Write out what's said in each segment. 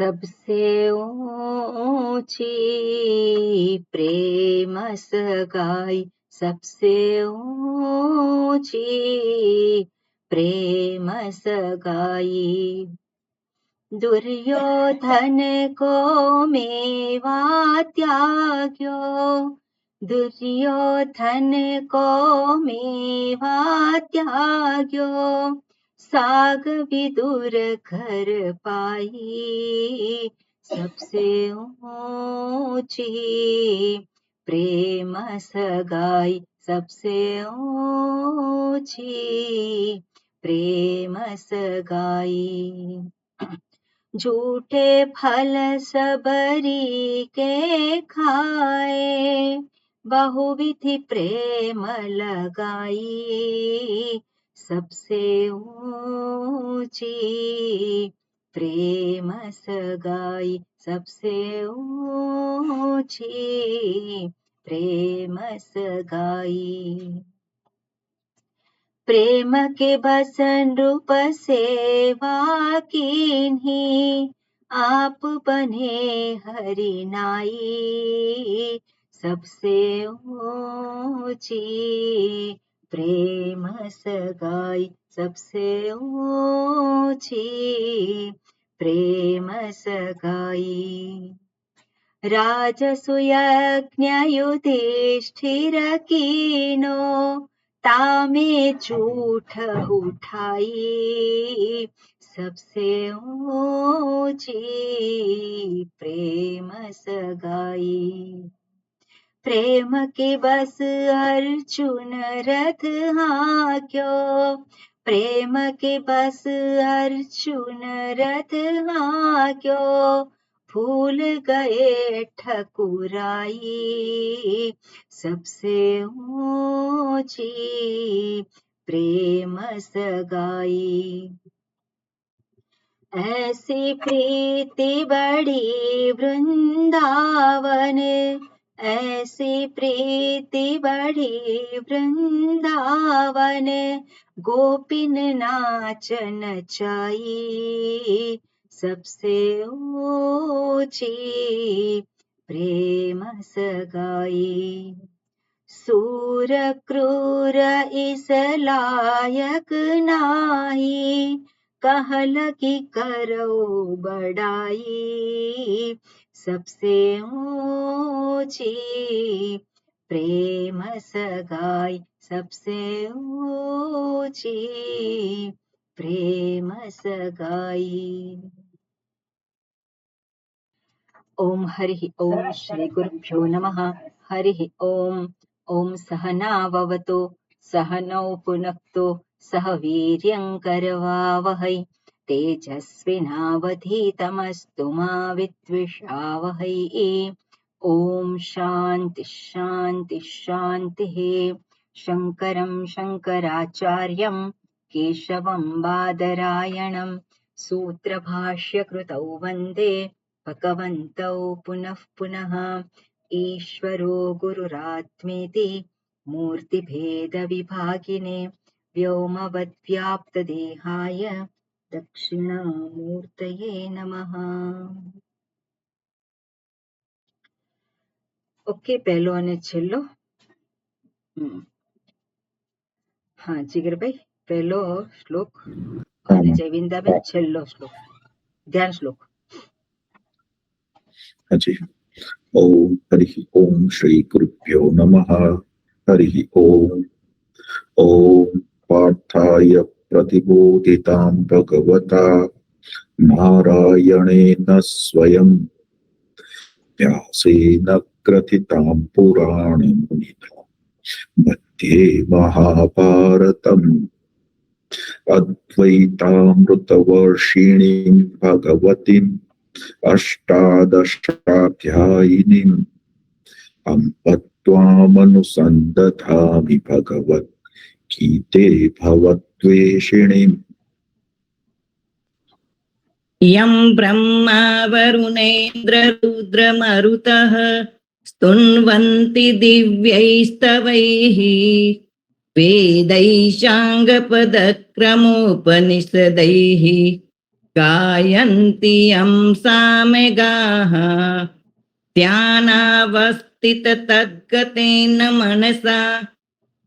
सबसे ऊंची प्रेम सगाई, सबसे ऊंची प्रेम सगाई। दुर्योधन को मेवा त्याग्यो, दुर्योधन को मेवा त्याग्यो, साग विदुर घर पाई। सबसे ऊंची प्रेम सगाई, सबसे ऊंची प्रेम सगाई। झूठे फल सबरी के खाए, बहुविधि प्रेम लगाई। सबसे ऊंची प्रेम सगाई, सबसे ऊंची प्रेम सगाई। प्रेम के बस नृप सेवा कीन्ही, आप बने हरि नाई। सबसे ऊंची प्रेम सगाई, सबसे ऊंची प्रेम सगाई। राजसूयज्ञ युधिष्ठिर कीनो, तामे झूठ उठाई। सबसे ऊंची प्रेम सगाई। प्रेम के बस अर्जुन रथ हाक्यो, प्रेम के बस अर्जुन रथ हाक्यो, भूल गए ठकुराई। सबसे ऊंची प्रेम सगाई। ऐसी प्रीति बड़ी वृंदावन, ऐसी प्रीति बड़ी वृंदावन, गोपिन नाच नचाई। सबसे ऊंची प्रेम सगाई। सूर क्रूर इस लायक नाही, कहल की करो बड़ाई। सबसे ऊंची प्रेम सगाई, सबसे ऊंची प्रेम सगाई। ओम हरि ओम श्री गुरुभ्यो नमः। हरि ओम। ओम सहनाववतु सहनौ पुनक्तु सह वीर्यं करवावहै, तेजस्विनावधीतमस्तु मा विद्विषावहै। ओम शांति शांति शांतिः। शंकरं शंकराचार्यं केशवं बादरायणं, सूत्रभाष्यकृतौ वन्दे भगवन्तौ पुनः पुनः। ईश्वरो गुरुरात्मेति मूर्तिभेदविभागिने, व्योमवद्व्याप्तदेहाय दक्षिणामूर्तये नमः। ओके, पहलो અને છેલ્લો। હા જીગરભાઈ, પહેલો શ્લોક અને જયવિંદાબેન છેલ્લો શ્લોક, ધ્યાન શ્લોક। जी। ओम हरि ओम श्री गुरुभ्यो नमः। हरि ओम। ओम पार्थाय प्रतिबोधितां भगवता नारायणेन स्वयं, व्यासेन ग्रथितां पुराणमुनिना मध्ये महाभारतम्, अद्वैतामृतवर्षिणीं भगवतीम् अष्टादशाध्यायिनीम् अम्ब त्वामनुसन्दधामि भगवद्गीते भवद्वेषिणीम्। यं ब्रह्मा वरुणेन्द्र रुद्रमरुतः स्तुन्वन्ति दिव्यैस्तवैः, वेदैः साङ्गपदक्रमोपनिषदैः ગાયંતિ યં સામગાઃ ધ્યાનાવસ્થિત તદ્ગતેન મનસા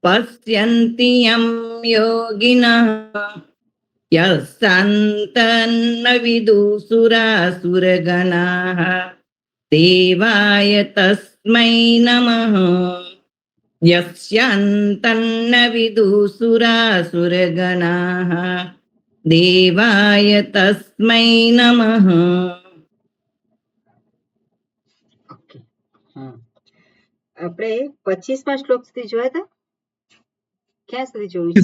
પશ્યન્તિ યં યોગિનઃ યસ્સાन्तन्न વિદુસુરાસુરગણાઃ દેવાય તસ્મૈ નમઃ યસ્યાन्तन्न વિદુસુરાસુરગણાઃ દેવાય તસ્મૈ નમઃ. ઓકે. હા, આપણે 25મા શ્લોક સુધી જોયા હતા. ક્યાં સુધી જોયું છે?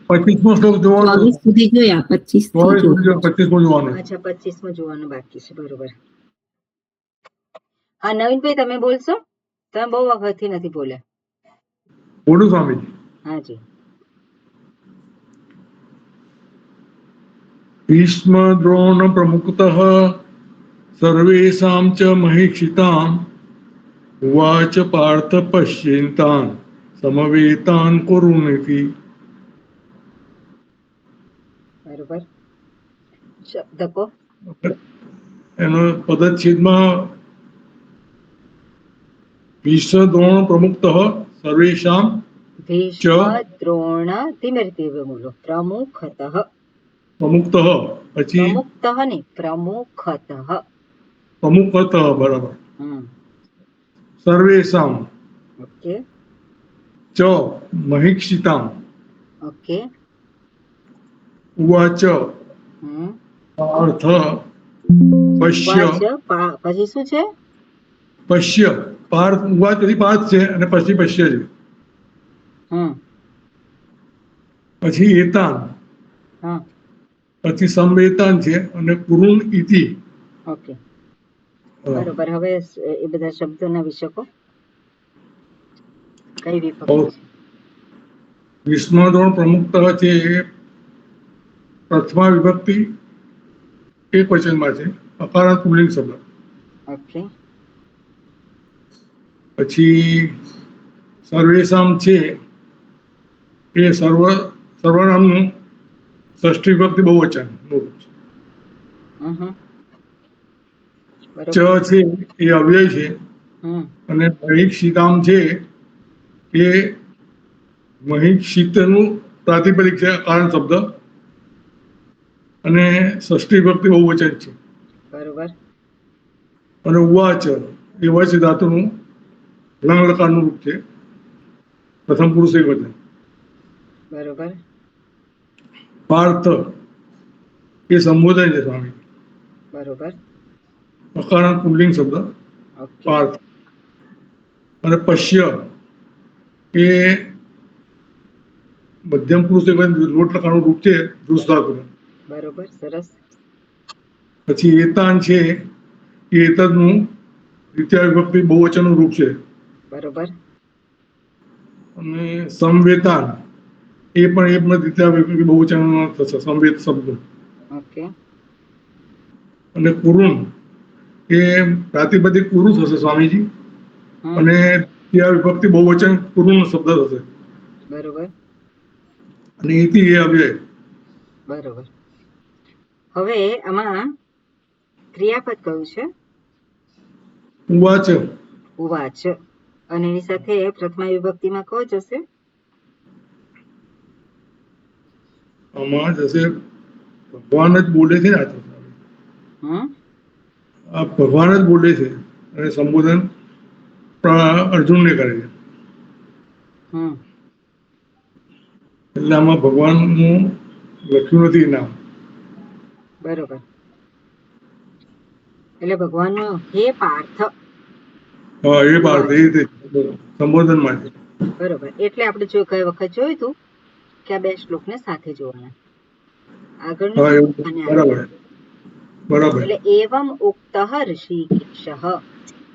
25મો શ્લોક જોવાનો 24 સુધી જોયા, 25 થી જોયા. 25મો જોવાનો. અચ્છા, 25મો જોવાનું બાકી છે. બરોબર. હા, નવીનભાઈ તમે બોલશો? તમે બહુ વખતથી નથી બોલ્યા. બોલું સ્વામીજી. હાજી. ભીષ્મ દ્રોણ પ્રમુખતઃ સર્વેષાં ચ મહીક્ષિતાં ઉવાચ પાર્થ પશ્યન્તાન સમવેતાન કુરુનિતિ. બરોબર. શબ્દ કો. એનો પદચ્છેદમાં ભીષ્મ દ્રોણ પ્રમુખતઃ સર્વેષાં ભીષ્મ દ્રોણ ધીમે રીતે બોલો. પ્રમુખતઃ. પ્રમુખતઃ પછી પ્રમુખતઃ નહીં, પ્રમુખતઃ. પ્રમુખતઃ બરાબર. હમ. સર્વેષાં ઓકે. ચ મહીક્ષિતાં ઓકે. ઉવાચ હમ. પાર્થ પશ્ય. પછી શું છે? પશ્ય. પાર્થ ઉવાચ પછી પાર્થ છે અને પછી પશ્ય છે. હમ. પછી એતાન, હા. પછી સંવેતાન છે અને કુરુન ઇતિ. ઓકે. બરોબર. હવે એ બધા શબ્દોના વિષકો કઈ વિભક્તિ છે? વિસ્મરણ પ્રમુખતઃ છે એ પ્રથમા વિભક્તિ એક વચનમાં છે, અકારાંત પુલ્લિંગ શબ્દ. ઓકે. પછી સર્વેષામ છે એ સર્વનામનું ષષ્ઠી વિભક્તિ બહુવચન. હમ. ચ છે એ અવ્યય છે હમ. અને મહીક્ષિતામ છે એ મહીક્ષિતનું પ્રાતિપદિક છે, કારણ શબ્દ, અને ષષ્ઠી વિભક્તિ બહુવચન છે. બરોબર. અને ઉવાચ એ વચ ધાતુનું લંગ લકારનું રૂપ છે, પ્રથમ પુરુષ એક વચન. બરોબર. પાર્થ એ સંબોધન છે સ્વામી. બરોબર. અકારાંત પુલ્લિંગ શબ્દ ઓકે. પાર્થ. અને પશ્ય એ મધ્યમ પુરુષ એક વચન લોટ લકારનું રૂપ છે, દૃષ ધાતુનું. બરોબર. સરસ. પછી એતાન છે એ એતદનું દ્વિતીય વિભક્તિ બહુવચનનું રૂપ છે. બરોબર. અને સંવેતાન એ પણ એક દ્વિતીય વિભક્તિ બહુવચનનો થશે, સંવેત શબ્દ. ઓકે. અને કુરુન એ પ્રાતિપદિક કુરુ થશે સ્વામીજી, હમ. અને ત્યાં વિભક્તિ બહુવચન કુરુન શબ્દ થશે. બરોબર. અને ઇતિ એ અવ્યય. બરોબર. હવે આમાં ક્રિયાપદ કયું છે? ઉવાચ. ઉવાચ. અને એની સાથે પ્રથમા વિભક્તિમાં કયો જશે? આમાં જશે ભગવાન જ બોલે છે ને. આ તો હમ. આ ભગવાન જ બોલે છે અને સંબોધન અર્જુનને કરે છે. હમ. એટલે આમાં ભગવાનનું લખ્યું નથી નામ. બરોબર. એટલે ભગવાનનું હે પાર્થ. હા, એ પાર્થ એ રીતે સંબોધનમાં છે. બરોબર. એટલે આપણે જો કઈ વખત જોયું હતું કે આ બે શ્લોકને સાથે જોવાના, આગળનું હા, એવું અને બરાબર બરાબર. એટલે એવમ ઉક્તઃ ઋષિકેશઃ,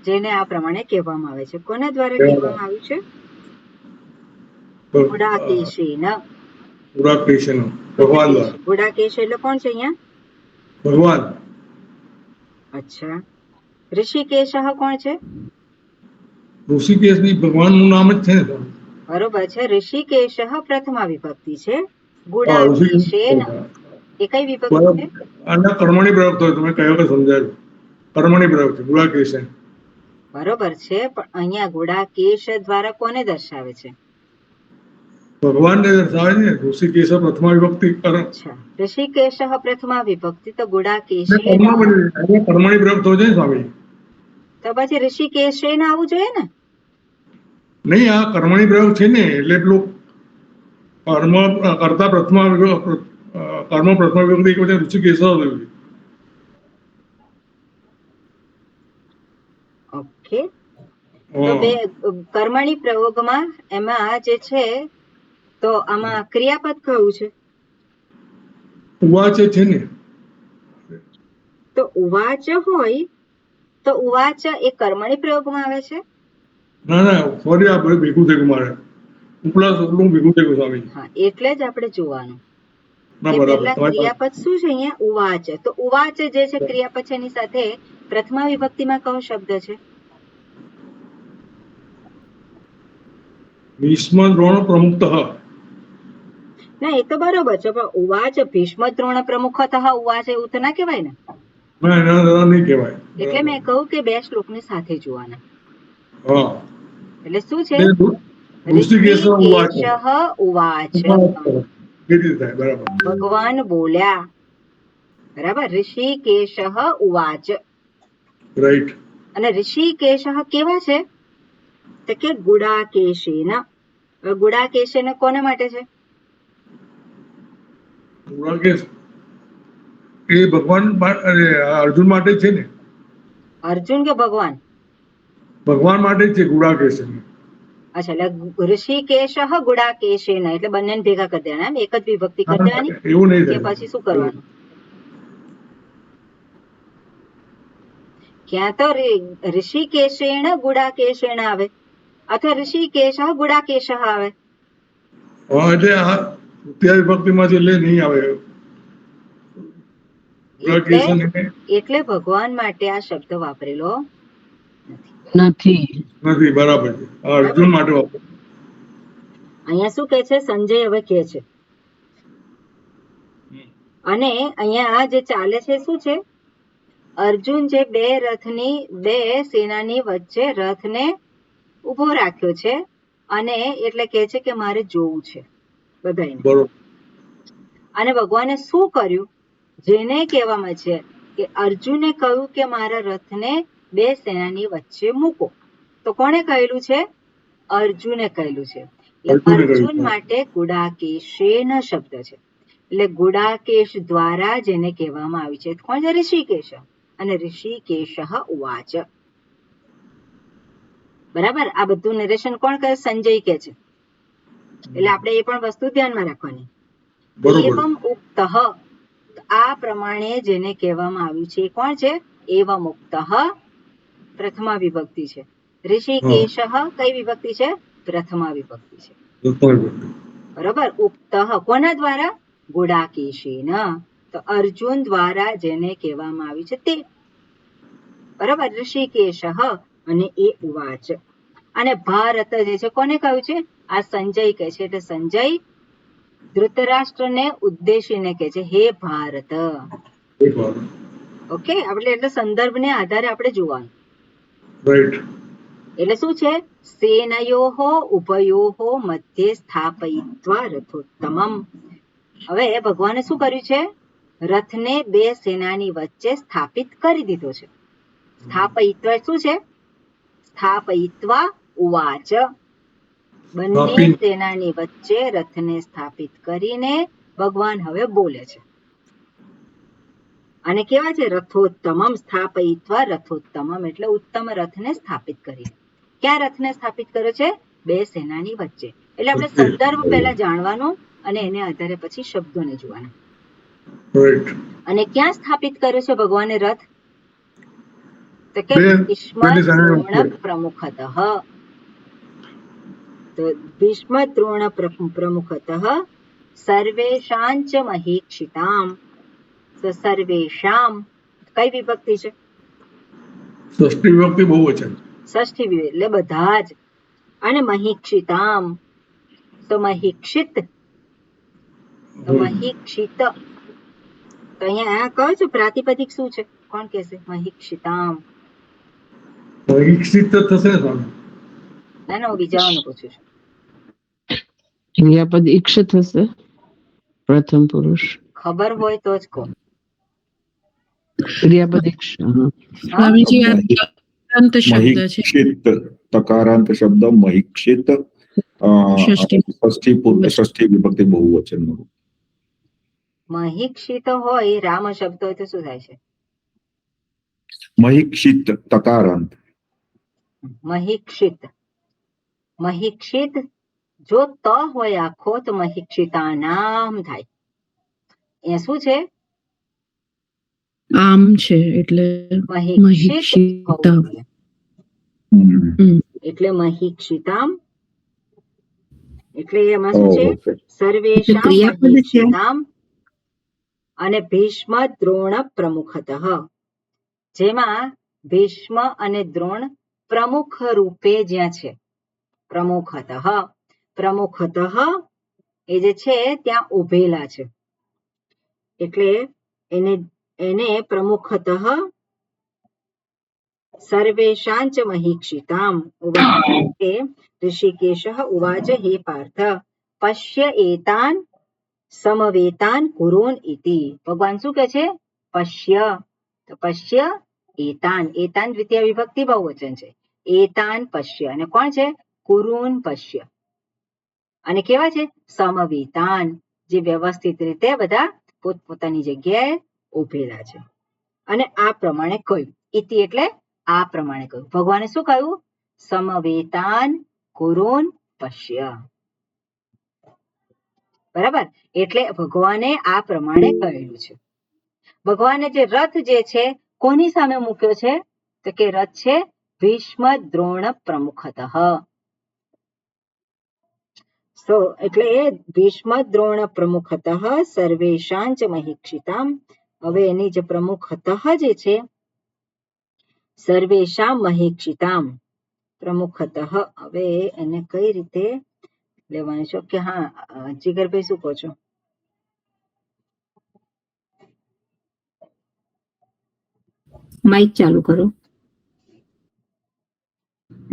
જેને આ પ્રમાણે કહેવામાં આવે છે. કોના દ્વારા કહેવામાં આવ્યું છે? ગુડાકેશેન. ગુડાકેશન ભગવાન દ્વારા. ગુડાકેશ એટલે કોણ છે અહીંયા? ભગવાન. અચ્છા. ઋષિકેશ કોણ છે? ઋષિકેશ ની ભગવાનનું નામ જ છે ને. બરોબર છે. ઋષિકેશ પ્રથમા વિભક્તિ છે. હા, ઋષિકેશ. ગુડાકેશેન એ કઈ વિભક્તિ બરાબર. છે? આના કર્મણી પ્રયોગ થયો, તમે કયો કે સમજાયું. કર્મણી પ્રયોગ છે ગુણાકેશ. બરોબર છે, પણ અહીંયા ગુડાકેશ દ્વારા કોને દર્શાવે છે? ભગવાનને દર્શાવે છે. ઋષિકેશ પ્રથમા વિભક્તિ કર્મ. અચ્છા, ઋષિકેશ પ્રથમા વિભક્તિ, તો અને ગુડાકેશેન, કર્મણી પ્રયોગ થયો છે ને સ્વામી. તો પછી ઋષિકેશેન આવવું જોઈએ ને? નહીં, આ કર્મણી પ્રયોગ છે ને, એટલે પેલું કર્મ કરતા પ્રથમા કર્મ પ્રથમા વિભક્તિ પછી ઋષિકેશ થયું. ઓકે, તો બે કર્મણી પ્રયોગમાં એમાં જે છે, તો આમાં ક્રિયાપદ કયું છે? ઉવાચ છે ને. તો ઉવાચ હોય તો ઉવાચ એ કર્મણી પ્રયોગમાં આવે છે? ના ના, સોરી, આ બધું ભેગું થયું મારે. ઉપલા સગલું ભેગું થયું સ્વામી. હા, એટલે જ આપણે જોવાનું ના, કે બરાબર. પહેલા ક્રિયાપદ શું છે અહીંયા? ઉવાચ. તો ઉવાચ જે છે ક્રિયાપદ છે, એની સાથે પ્રથમા વિભક્તિમાં કયો શબ્દ છે? ભીષ્મ દ્રોણ પ્રમુક્ત. ના, એ તો બરોબર છે, પણ ઉવાચ ભીષ્મ દ્રોણ પ્રમુખતઃ ઉવાચ એવું તો ના કહેવાય ને. ના, એના દ્વારા નહીં કહેવાય. એટલે મેં કહ્યું કે બે શ્લોકની સાથે જોવાના. હા, એટલે શું છે? ઋષિકેશ ઉવાચ. ઋષિકેશઃ ઉવાચ, એ રીતે થાય, બરાબર. ભગવાન બોલ્યા. બરાબર, ઋષિકેશઃ ઉવાચ. રાઈટ. અને ઋષિકેશઃ કેવા છે? તો કે ગુડાકેશેન. ગુડાકેશેન કોને માટે છે? ગુણાકેશ એ ભગવાન અર્જુન માટે છે ને. અર્જુન કે ભગવાન? ભગવાન માટે જ છે ગુણાકેશ. અચ્છા, એટલે ઋષિકેશઃ ગુડાકેશેન, એટલે બંનેને ભેગા કરી દેવાના, એમ એક જ વિભક્તિ કરી દેવાની એવું નહીં કે થાય. પછી શું કરવાનું? ક્યાં તો ઋષિકેશેણ ગુડાકેશેણ આવે, અથવા ઋષિકેશ ગુડાકેશ આવે. હા, એટલે આ તૃતીય વિભક્તિમાં છે એટલે નહીં આવે. એટલે ભગવાન માટે આ શબ્દ વાપરેલો નથી. નથી, બરાબર છે. આ અર્જુન માટે વાપરે. અહીંયા શું કે છે? સંજય હવે કે છે, અને અહીંયા જે ચાલે છે શું છે? અર્જુન જે બે સેનાની વચ્ચે રથને ઉભો રાખ્યો છે, અને એટલે કે છે કે મારે જોવું છે બધાને. બરોબર. અને ભગવાને શું કર્યું? જેને કહેવામાં છે કે અર્જુને કહ્યું કે મારા રથને બે સેનાની વચ્ચે મૂકો. તો કોણે કહેલું છે? અર્જુને કહેલું છે. એટલે અર્જુન માટે ગુડાકેશેન શબ્દ છે. એટલે ગુડાકેશ દ્વારા જેને કહેવામાં આવ્યું છે કોણ છે? ઋષિકેશ. અને ઋષિકેશ ઉવાચ. બરાબર, આ બધું નિરેશન કોણ કરે? સંજય કે છે. એટલે આપણે એ પણ વસ્તુ ધ્યાનમાં રાખવાની. એવમ ઉક્ત, આ પ્રમાણે જેને કહેવામાં આવ્યું છે કોણ છે? એવમ ઉક્ત પ્રથમા વિભક્તિ છે. ઋષિકેશ કઈ વિભક્તિ છે? પ્રથમા વિભક્તિ છે. બરોબર. ઉક્ત કોના દ્વારા? ગુડાકેશેન. તો અર્જુન દ્વારા જેને કહેવામાં આવ્યું છે તે. બરોબર, ઋષિકેશ અને એ ઉવાચ. અને ભારત જે છે કોને કહ્યું છે? આ સંજય કહે છે. એટલે સંજય ધૃતરાષ્ટ્રને ઉદ્દેશીને કહે છે, હે ભારત. ઓકે, એટલે સંદર્ભને આધારે આપણે જોવાનું. રાઈટ. એટલે શું છે? સેનયોહો ઉભયોહો મધ્યે સ્થાપયિત્વા રથોત્તમમ. હવે ભગવાને શું કર્યું છે? રથને બે સેનાની વચ્ચે સ્થાપિત કરી દીધો છે. સ્થાપયિત્વા શું છે? સ્થાપયિત્વા ઉવાચ. બંને સેનાની વચ્ચે રથને સ્થાપિત કરીને ભગવાન હવે બોલે છે. અને કેવા છે? રથોત્તમમ. સ્થાપયિત્વા રથોત્તમમ એટલે ઉત્તમ રથને સ્થાપિત કરી. ક્યાં રથને સ્થાપિત કર્યો છે? બે સેનાની વચ્ચે. એટલે આપણે સંદર્ભ પહેલા જાણવાનો, અને એને આધારે પછી શબ્દોને જોવાના. અને ક્યાં સ્થાપિત કર્યો છે ભગવાને રથ? તો કે ભીષ્મ દ્રોણ પ્રમુખતઃ. તો ભીષ્મ દ્રોણ પ્રમુખતઃ સર્વેષાંચ મહીક્ષિતામ. તો સર્વેષામ કઈ વિભક્તિ છે? ષષ્ઠી વિભક્તિ બહુવચન. ષષ્ઠી વિભક્તિ એટલે બધા જ. અને મહીક્ષિતામ તો મહીક્ષિત. તો મહીક્ષિત તો અહીંયા કહો છો પ્રાતિપદિક શું છે? કોણ કહેશે? મહિક્ષિતામ. પરીક્ષિત તો થશે ને સ્વામી. ના ના, હું બીજાઓને પૂછું છું. ક્રિયાપદ ઈક્ષ થશે, પ્રથમ પુરુષ. ખબર હોય તો જ કહો. ક્રિયાપદ ઈક્ષ. સ્વામીજી આ તકારાંત શબ્દ છે. મહિક્ષિત તકારાંત શબ્દ મહિક્ષિત ષષ્ઠી વિભક્તિ બહુવચન. મહિક્ષિત હોય રામ શબ્દ હોય તો શું થાય છે? મહિક્ષિત તકારાંત. મહિક્ષિત. મહિક્ષિત જો ત હોય આખો તો મહિક્ષિતાનામ થાય. એ શું છે? આમ છે એટલે મહિક્ષિત. એટલે મહિક્ષિતામ એટલે એમાં શું છે? સર્વેષામ મહિક્ષિતામ. અને ભીષ્મ દ્રોણ પ્રમુખતઃ, જેમાં ભીષ્મ અને દ્રોણ પ્રમુખ રૂપે જ્યાં છે. પ્રમુખતઃ, પ્રમુખતઃ એ જે છે ત્યાં ઉભેલા છે, એટલે એને પ્રમુખતઃ સર્વેષાંચ મહિક્ષિતામ ઉવાચે ઋષિકેશઃ ઉવાચ હે પાર્થ પશ્ય એતાન સમવેતાન કુરૂન ઇતિ. ભગવાન શું કહે છે? પશ્ય. તો પશ્ય એતાન. એતાન દ્વિતીય વિભક્તિ બહુવચન છે. એતાન પશ્ય. અને કોણ છે? કુરૂન પશ્ય. અને કેવા છે? સમવેતાન, જે વ્યવસ્થિત રીતે બધા પોતપોતાની જગ્યાએ ઉભેલા છે. અને આ પ્રમાણે કહ્યું. ઇતિ એટલે આ પ્રમાણે કહ્યું. ભગવાને શું કહ્યું? સમવેતાન કુરૂન પશ્ય. બરાબર? એટલે ભગવાને આ પ્રમાણે કહેલું છે. ભગવાને જે રથ જે છે કોની સામે મૂક્યો છે? તો કે રથ છે ભીષ્મ દ્રોણ પ્રમુખતઃ. એટલે ભીષ્મ દ્રોણ પ્રમુખતઃ સર્વેષાં ચ મહિક્ષિતામ. હવે એની જે પ્રમુખતઃ જે છે સર્વેષાં મહિક્ષિતામ પ્રમુખતઃ, હવે એને કઈ રીતે લેવાનું છે? કે હા, જીગરભાઈ શું કહો છો? માઇક ચાલુ કરો.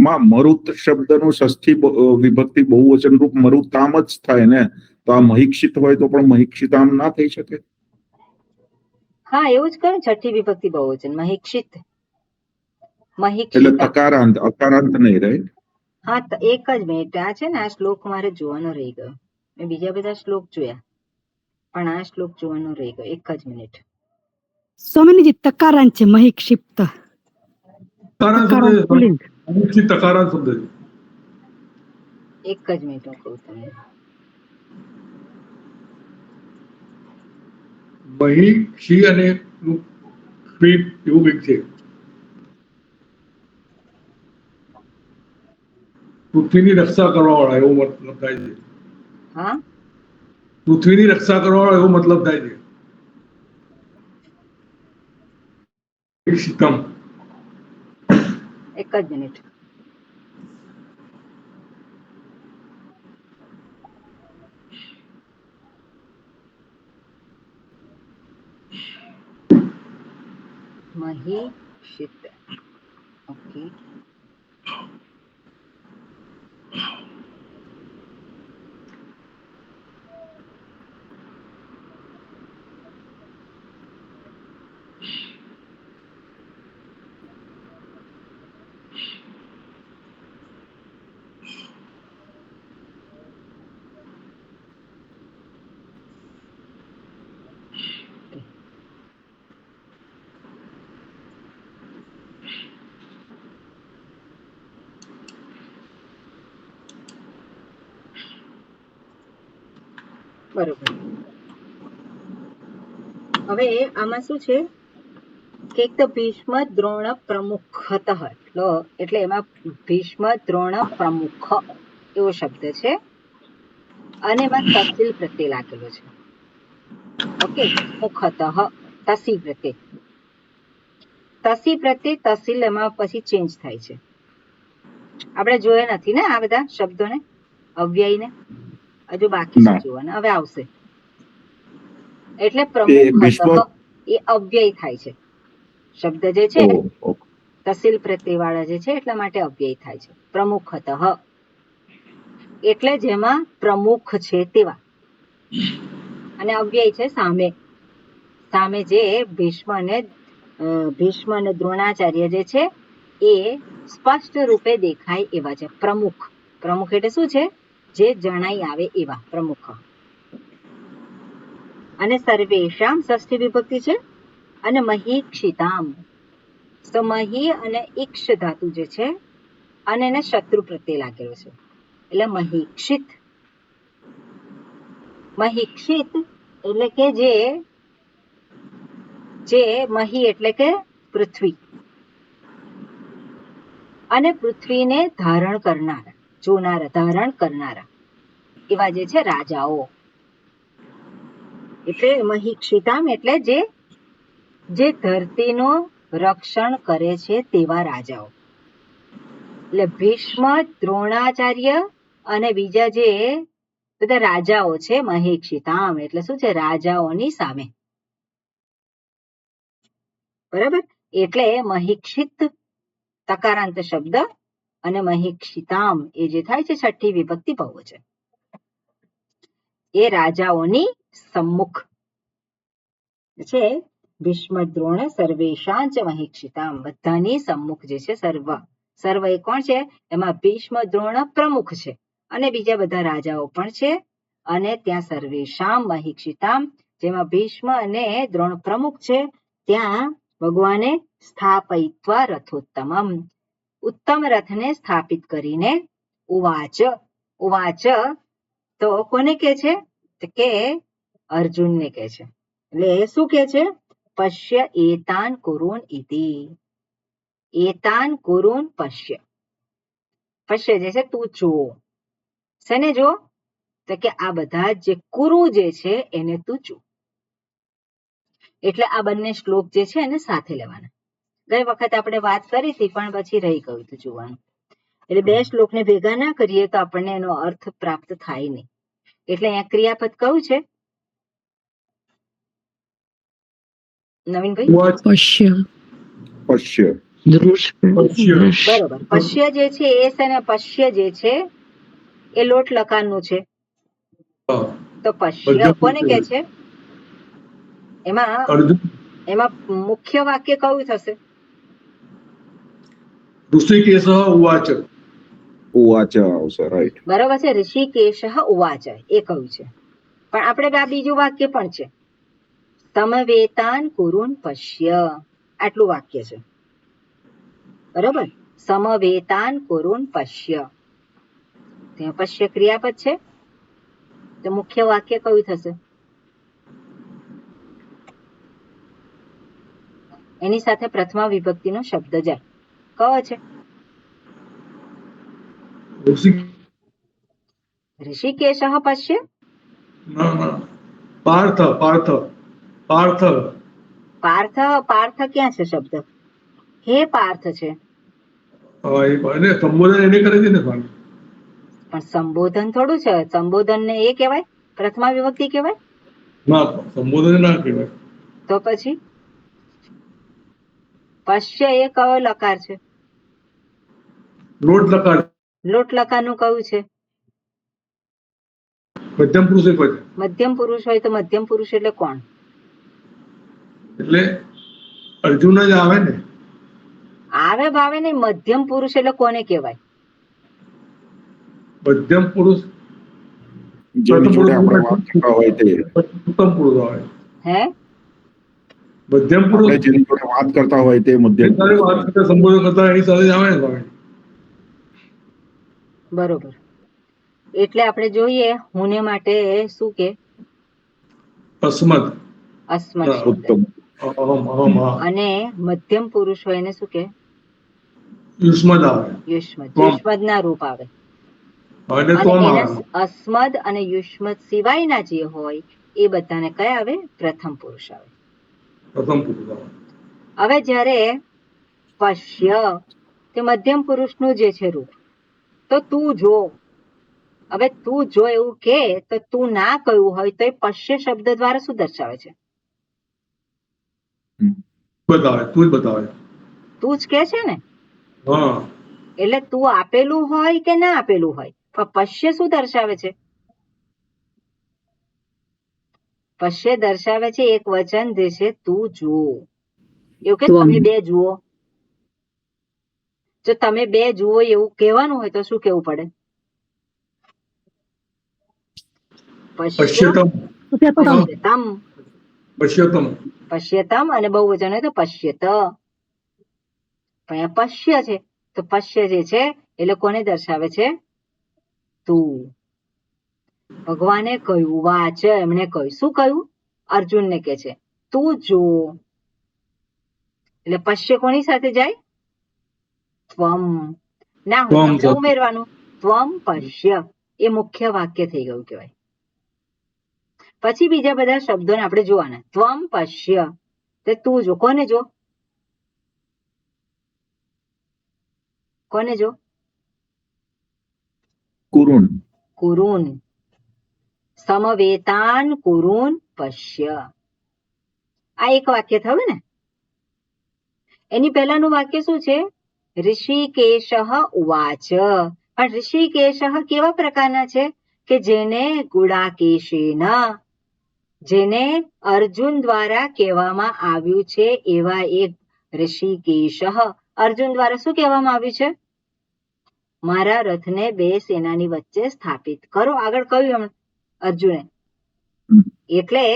માં મરુત શબ્દનું ષષ્ઠી વિભક્તિ બહુવચન રૂપ મરુતામ જ થાય ને, તો આ મહિક્ષિત હોય તો પણ મહિક્ષિતામ ના થઈ શકે? હા, એવું જ કહ્યું. છઠ્ઠી વિભક્તિ બહુવચન મહિક્ષિત. એટલે તકારાંત અકારાંત નહીં રહે. હા, એક જ મિનિટ. આ છે ને, આ શ્લોક મારે જોવાનો રહી ગયો. મેં બીજા બધા શ્લોક જોયા પણ આ શ્લોક જોવાનો રહી ગયો. એક જ મિનિટ. સ્વામીજી તકારાંત છે મહિક્ષિપ્ત. તકારાંત શબ્દ છે. એક જ મિનિટ હું કહું તમને. મહી ક્ષી અને એવું કંઈક છે. પૃથ્વીની રક્ષા કરવા વાળા એવો મતલબ થાય છે. હા, પૃથ્વીની રક્ષા કરવા વાળો એવો મતલબ થાય છે. શીતમ. એક જ મિનિટ. મહિષિત. ઓકે. બરોબર. હવે આમાં શું છે કે એક તો ભીષ્મ દ્રોણ પ્રમુખતઃ, એટલે એમાં ભીષ્મ દ્રોણ પ્રમુખ એવો શબ્દ છે અને એમાં તસિલ પ્રત્યય લાગેલો છે. ઓકે. મુખતઃ તસી પ્રત્યય. તસી પ્રત્યય તસિલ એમાં પછી ચેન્જ થાય છે. આપણે જોયા નથી ને આ બધા શબ્દોને, અવ્યયને. હજુ બાકી છે જોવાના, હવે આવશે. એટલે પ્રમુખતઃ એ અવ્યય થાય છે. શબ્દ જે છે ઓહ, તસિલ પ્રત્યયવાળા જે છે એટલા માટે અવ્યય થાય છે. પ્રમુખતઃ એટલે જેમાં પ્રમુખ છે તેવા, અને અવ્યય છે સામે. સામે જે ભીષ્મ અને દ્રોણાચાર્ય જે છે એ સ્પષ્ટ રૂપે દેખાય એવા છે. પ્રમુખ, પ્રમુખ એટલે શું છે? જે જણાઈ આવે એવા પ્રમુખ. અને સર્વેશામ ષષ્ઠી વિભક્તિ છે. અને મહીક્ષિતામ, તો મહી અને ઈક્ષ ધાતુ જે છે અને એને શત્રુ પ્રત્યે લાગેલો છે એટલે મહીક્ષિત. મહીક્ષિત એટલે કે જે મહી એટલે કે પૃથ્વી, અને પૃથ્વીને ધારણ કરનારા, જોનારા, ધારણ કરનારા એવા જે છે રાજાઓ. એટલે મહીક્ષિતામ એટલે જે ધરતીનું રક્ષણ કરે છે તેવા રાજાઓ. એટલે ભીષ્મ, દ્રોણાચાર્ય અને બીજા જે બધા રાજાઓ છે, મહીક્ષિતામ એટલે શું છે? રાજાઓની સામે. બરાબર? એટલે મહીક્ષિત તકારાંત શબ્દ અને મહીક્ષિતામ એ જે થાય છે છઠ્ઠી વિભક્તિ બહુવચન, એ રાજાઓની સમ્મુખ છે. ભીષ્મ દ્રોણ સર્વેશાંચ મહીક્ષિતામ, બધાની સમ્મુખ જે છે સર્વ એ કોણ છે? એમાં ભીષ્મ દ્રોણ પ્રમુખ છે અને બીજા બધા રાજાઓ પણ છે. અને ત્યાં સર્વેશામ મહીક્ષિતામ, જેમાં ભીષ્મ અને દ્રોણ પ્રમુખ છે, ત્યાં ભગવાને સ્થાપયિત્વા રથોત્તમમ, ઉત્તમ રથને સ્થાપિત કરીને, ઉવાચ, ઉવાચ તો કોને કે છે? કે અર્જુનને કે છે. એટલે શું કે છે? પશ્ય એતાન કુરુન ઇતિ, એતાન કુરુન પશ્ય. પશ્ય જે છે તું જો. શેને જો? તો કે આ બધા જે કુરુ જે છે એને તું જો. એટલે આ બંને શ્લોક જે છે એને સાથે લેવાના. ગઈ વખત આપણે વાત કરી હતી પણ પછી રહી ગયું હતું જોવાનું. એટલે બે શ્લોકને ભેગા ના કરીએ તો આપણને એનો અર્થ પ્રાપ્ત થાય નહીં. એટલે અહીંયા ક્રિયાપદ કયું છે નવીનભાઈ? પશ્ય. પશ્ય. બરોબર. પશ્ય જે છે એ છે ને, પશ્ય જે છે એ લોટ લકારનું છે. તો પશ્ય કોને કે છે? એમાં મુખ્ય વાક્ય કયું થશે? ઋષિકેશ ઉવાચ. ઉવાચ આવશે, રાઈટ. બરોબર છે. ઋષિકેશ ઉવાચ એ કહ્યું છે. પણ આપણે આ બીજું વાક્ય પણ છે, સમવેતાન કુરુન પશ્ય, આટલું વાક્ય છે. બરોબર? સમવેતાન કુરુન પશ્ય, ત્યાં પશ્ય ક્રિયાપદ છે. તો મુખ્ય વાક્ય કયું થશે? એની સાથે પ્રથમા વિભક્તિનો શબ્દ જાય, કયો છે? ઋષિકેશ પશ્ય. પાર્થ, પાર્થ, પાર્થ. પાર્થ, પાર્થ ક્યાં છે શબ્દ? હે પાર્થ છે. સંબોધન એને કરે છે ને. પણ સંબોધન થોડું છે. સંબોધન ને એ કહેવાય, પ્રથમા વિભક્તિ કહેવાય? ના, સંબોધન ના કહેવાય. તો પછી પશ્ય એ કયો લકાર છે? લોટ લકાર. લોટ લકારનું કયું છે? મધ્યમ પુરુષ એક હોય. મધ્યમ પુરુષ હોય તો મધ્યમ પુરુષ એટલે કોણ? એટલે અર્જુન જ આવે ને. આવે ભાવે નહીં, મધ્યમ પુરુષ એટલે કોને કહેવાય? મધ્યમ પુરુષ જેની જોડે આપણે વાત કરતા હોય તે. ઉત્તમ પુરુષ આવે. હે? મધ્યમ પુરુષ જેની જોડે વાત કરતા હોય તે મધ્યમ પુરુષ. વાત કરતા સંબોધન કરતા એની સાથે જ આવે ને. બરોબર. એટલે આપણે જોઈએ હુને માટે શું કે? અસ્મદ. અસ્મદ શબ્દ. અને મધ્યમ પુરુષ હોય એને શું કે? યુષ્મદ આવે. યુષ્મદ. યુષ્મદ ના રૂપ આવે. અને એના અસ્મદ અને યુષ્મદ સિવાયના જે હોય એ બધાને કયા આવે? પ્રથમ પુરુષ આવે. પ્રથમ પુરુષ આવે. હવે જ્યારે પશ્ય તે મધ્યમ પુરુષનું જે છે રૂપ, તો તું જો. હવે તું જો એવું કે તો તું ના કહ્યું હોય તો એ પશ્ય શબ્દ દ્વારા શું દર્શાવે છે? બતાવે, તું જ બતાવે. તું જ કે છે ને, હા, એટલે તું આપેલું હોય કે ના આપેલું હોય, પણ પશ્ય શું દર્શાવે છે? પશ્ય દર્શાવે છે એક વચન જે છે તું જુઓ. એવું કે તમે બે જુઓ. જો તમે બે જુઓ એવું કહેવાનું હોય તો શું કેવું પડે? પશ્યતમ. પશ્યતમ. પશ્યતમ. પશ્યતમ અને બહુવચન હોય તો પશ્યત. અહીંયા પશ્ય છે તો પશ્ય જે છે એટલે કોને દર્શાવે છે? તું. ભગવાને કહ્યું, વાચ, એમણે કહ્યું. શું કહ્યું? અર્જુનને કે છે તું જો. એટલે પશ્ય કોની સાથે જાય? ત્વમ. ના હોય ત્વમ આપણે સાથે. ઉમેરવાનું ત્વમ પશ્ય. એ મુખ્ય વાક્ય થઈ ગયું કહેવાય. પછી બીજા બધા શબ્દોને આપણે જોવાના. ત્વમ પશ્ય, તે તું જો. કોને જો? કોને જો? કુરુન. કુરુન. સમવેતાન કુરુન પશ્ય. આ એક વાક્ય થયું ને. એની પહેલાનું વાક્ય શું છે? ઋષિકેશ ઉવાચ. પણ ઋષિકેશ કેવા પ્રકારના છે? કે જેને ગુડાકેશેન, જેને અર્જુન દ્વારા કહેવામાં આવ્યું છે એવા એક ઋષિકેશ. અર્જુન દ્વારા શું કહેવામાં આવ્યું છે? મારા રથને બે સેનાની વચ્ચે સ્થાપિત કરો. આગળ કહ્યું અર્જુને. એટલે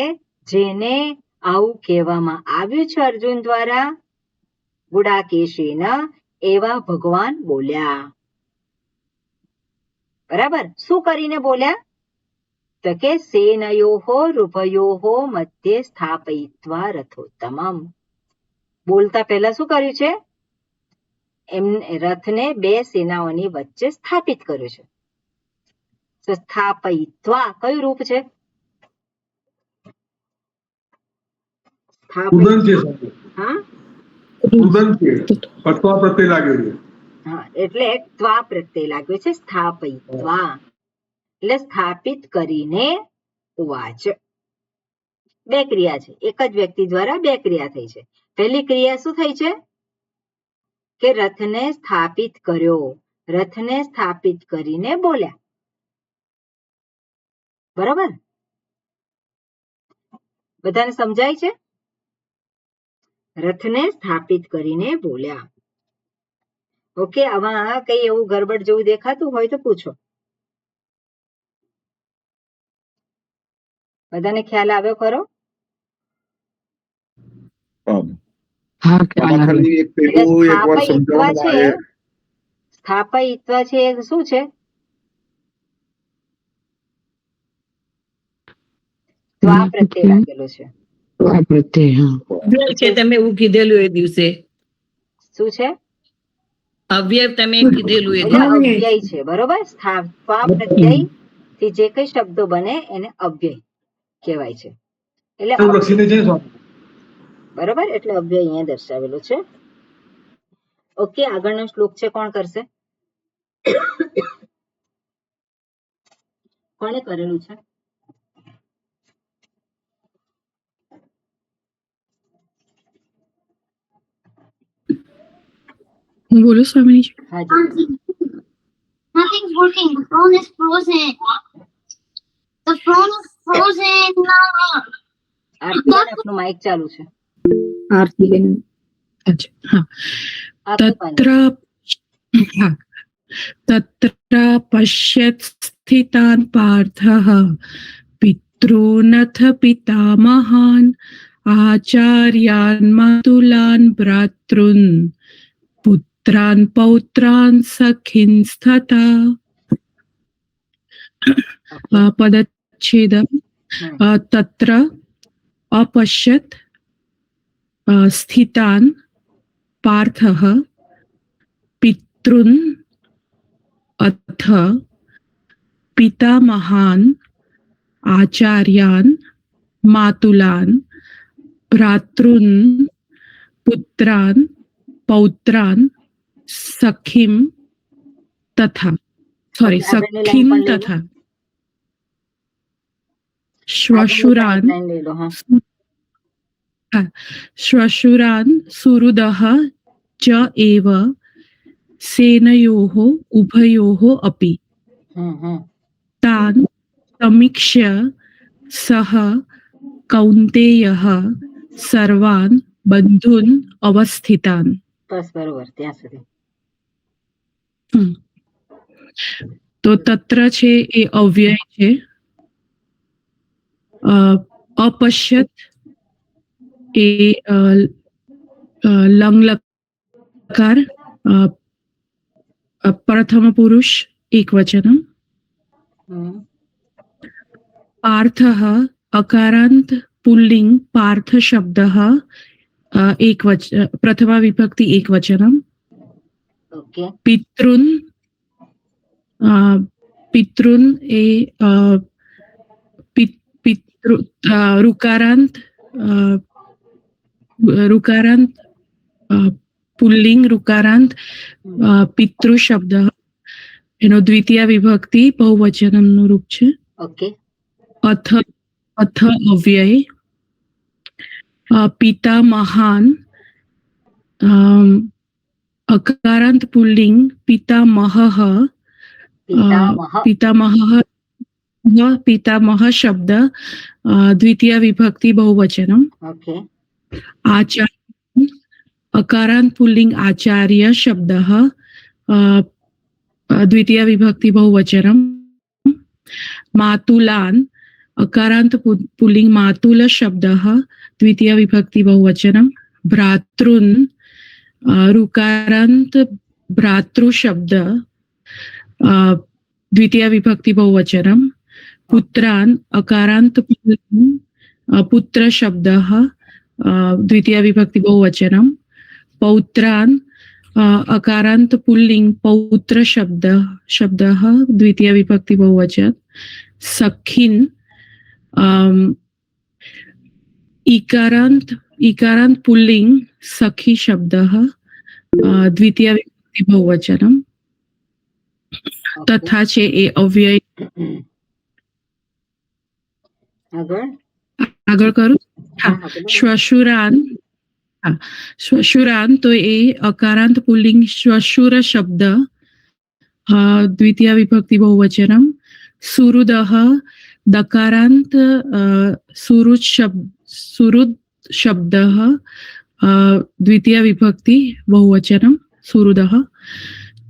જેને આવું કહેવામાં આવ્યું છે અર્જુન દ્વારા, ગુડાકેશેન, એવા ભગવાન બોલ્યા. બરાબર. શું કરીને બોલ્યા? તો કે સેનયોહો રૂભયોહો મધ્યે સ્થાપયિત્વા રથોત્તમમ. બોલતા પહેલા શું કર્યું છે? રથને બે સેનાઓની વચ્ચે સ્થાપિત કર્યું છે. તો સ્થાપયિત્વા કયું રૂપ છે? ઉદન છે. હા, ઉદન છે. અથવા પ્રત્યે લાગે છે. હા, એટલે ત્વા પ્રત્યે લાગ્યો છે. સ્થાપયિત્વા એટલે સ્થાપિત કરીને ઉવાચ. બે ક્રિયા છે. એક જ વ્યક્તિ દ્વારા બે ક્રિયા થઈ છે. પહેલી ક્રિયા શું થઈ છે? કે રથને સ્થાપિત કર્યો. રથને સ્થાપિત કરીને બોલ્યા. બરાબર? બધાને સમજાય છે? રથને સ્થાપિત કરીને બોલ્યા. ઓકે, આમાં કઈ એવું ગરબડ જેવું દેખાતું હોય તો પૂછો. બધાને ખ્યાલ આવ્યો ખરો? હા, ખ્યાલ આમાં આવે. ખાલી એક પેલું એકવાર સમજાવવાનું છે. આવે. સ્થાપયિત્વા છે એ શું છે? ત્વા પ્રત્યે લાગેલો છે. ત્વા પ્રત્યે, હા. છે તમે એવું કીધેલું એ દિવસે. શું છે? અવ્યય તમે કીધેલું એ એટલે અવ્યય છે. બરોબર. ત્વા પ્રત્યય થી જે કઈ શબ્દો બને એને અવ્યય કહેવાય છે. એટલે લક્ષીને છે. બરોબર. એટલે અવ્યય અહીંયા દર્શાવેલો છે. ઓકે, આગળનો શ્લોક છે. કોણ કરશે? કોણે કરેલું છે? હું બોલું સ્વામીજી? હાજી. Nothing's working. The phone is frozen. The phone is frozen. આરતીબેન, આપનું માઇક ચાલુ છે. આરતીબેન. અચ્છા, હા. તત્ર પશ્યત સ્થિતાન પાર્થઃ પિતॄનથ પિતામહાન આચાર્યાન માતુલાન ભ્રાતॄન પુત્રાન પૌત્રાન સખીંસ્તથા. પદચ્છેદમ. તત્ર અપશ્યત સ્થિતાન પાર્થઃ પિતॄન અથ પિતામહાન આચાર્યાન માતુલાન ભ્રાતॄન પુત્રાન પૌત્રાન સખીમ તથા સખીમ તથા શ્વશુરાન श्वशुरान् सुहृदः च एव सेनयोः उभयोः अपि तान् समीक्ष्य सः कौन्तेयः सर्वान् बन्धून् अवस्थितान्. બસ બરોબર ત્યાં સુધી. તો તત્ર છે એ અવ્યય છે. અપશ્યત એ લંગ લકાર પ્રથમ પુરુષ એકવચનમ. પાર્થઃ અકારાંત પુલ્લિંગ પાર્થ શબ્દઃ પ્રથમા વિભક્તિ એકવચનમ. ઓકે. પિતૃન પિતૃન એ રુકારાંત પુલ્લિંગ રુકારાંત પિતૃ શબ્દ એનો દ્વિતીય વિભક્તિ બહુવચનમનું રૂપ છે. ઓકે. અથ અવ્યય. પિતા મહાન અકારાંત પુલ્લિંગ પિતામહઃ પિતામહ શબ્દ દ્વિતીય વિભક્તિ બહુવચનમ. ઓકે. આચાર્ય અકારાંત પુલ્લિંગ આચાર્ય શબ્દ દ્વિતીય વિભક્તિ બહુવચનમ. માતુલાન અકારાંત પુલ્લિંગ માતુલ શબ્દ દ્વિતીય વિભક્તિ બહુવચનમ. ભ્રાતૃન રુકારાંત ભ્રાતૃ શબ્દ દ્વિતીય વિભક્તિ બહુવચનમ. પુત્રાન અકારાંત પુલ્લિંગ પુત્ર શબ્દ દ્વિતીય વિભક્તિ બહુવચનમ. પૌત્રાન અકારાંત પુલ્લિંગ પૌત્ર શબ્દ દ્વિતીય વિભક્તિ બહુવચન. સખીન ઈકારાંત પુલ્લિંગ સખી શબ્દ દ્વિતીય વિભક્તિ બહુવચનમ. તથા છે એ અવ્યય. આગળ કરું. શ્વશુરાન તો એ અકારાંત પુલ્લિંગ શ્વશુર શબ્દ દ્વિતીય વિભક્તિ બહુવચનમ. સુહૃદઃ દકારાંત સુહૃદ શબ્દ દ્વિતીય વિભક્તિ બહુવચનમ. સુહૃદઃ.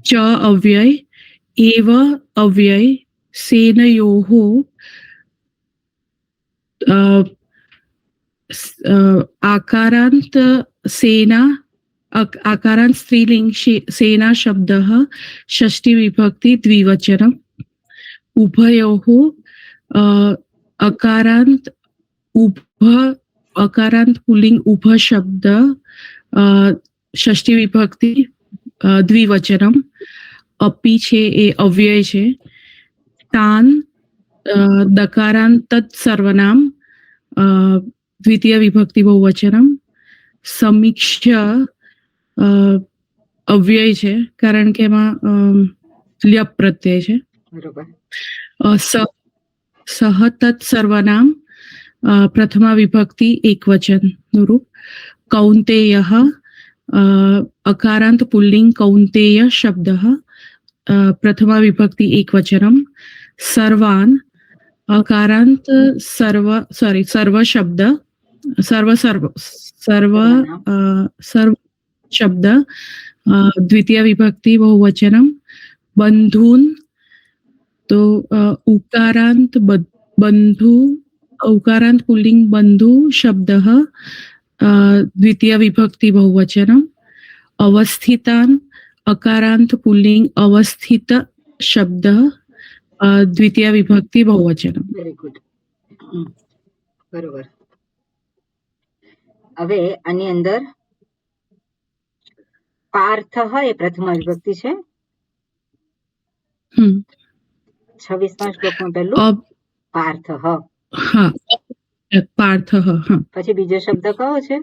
ચ અવ્યય. એવ અવ્યય. સેનયોઃ આકારાંત સેના આકારાંત સ્ત્રીલિંગ સેના શબ્દ ષષ્ઠી વિભક્તિ દ્વિવચનમ. ઉભયોઃ અકારાંત પુલ્લિંગ ઉભ શબ્દ ષષ્ઠી વિભક્તિ દ્વિવચનમ. અપી છે એ અવ્યય છે. તાન દકારાંત તત્ સર્વનામ દ્વિતીય વિભક્તિ બહુવચનમ. સમીક્ષ્ય અવ્યય છે કારણ કે એમાં લ્યપ પ્રત્યય છે. બરોબર. સહ તત્ સર્વનામ પ્રથમા વિભક્તિ એકવચન નું રૂપ. કૌંતેયઃ અકારાંત પુલ્લિંગ કૌંતેય શબ્દ પ્રથમા વિભક્તિ એકવચનમ. સર્વાન અકારાંત સર્વ શબ્દ સર્વ શબ્દ દ્વિતીય વિભક્તિ બહુવચનમ. બંધૂન તો ઉકારાંત પુલ્લિંગ બંધુ શબ્દ દ્વિતીય વિભક્તિ બહુવચનમ. અવસ્થિતાન અકારાંત પુલ્લિંગ અવસ્થિત શબ્દ દ્વિતીય વિભક્તિ બહુવચનમ. Very good. બરોબર. હવે આની અંદર પાર્થ એ પ્રથમા વિભક્તિ છે. 26મા શ્લોકમાં પહેલું પાર્થ. હા પાર્થ. પછી બીજો શબ્દ કયો છે?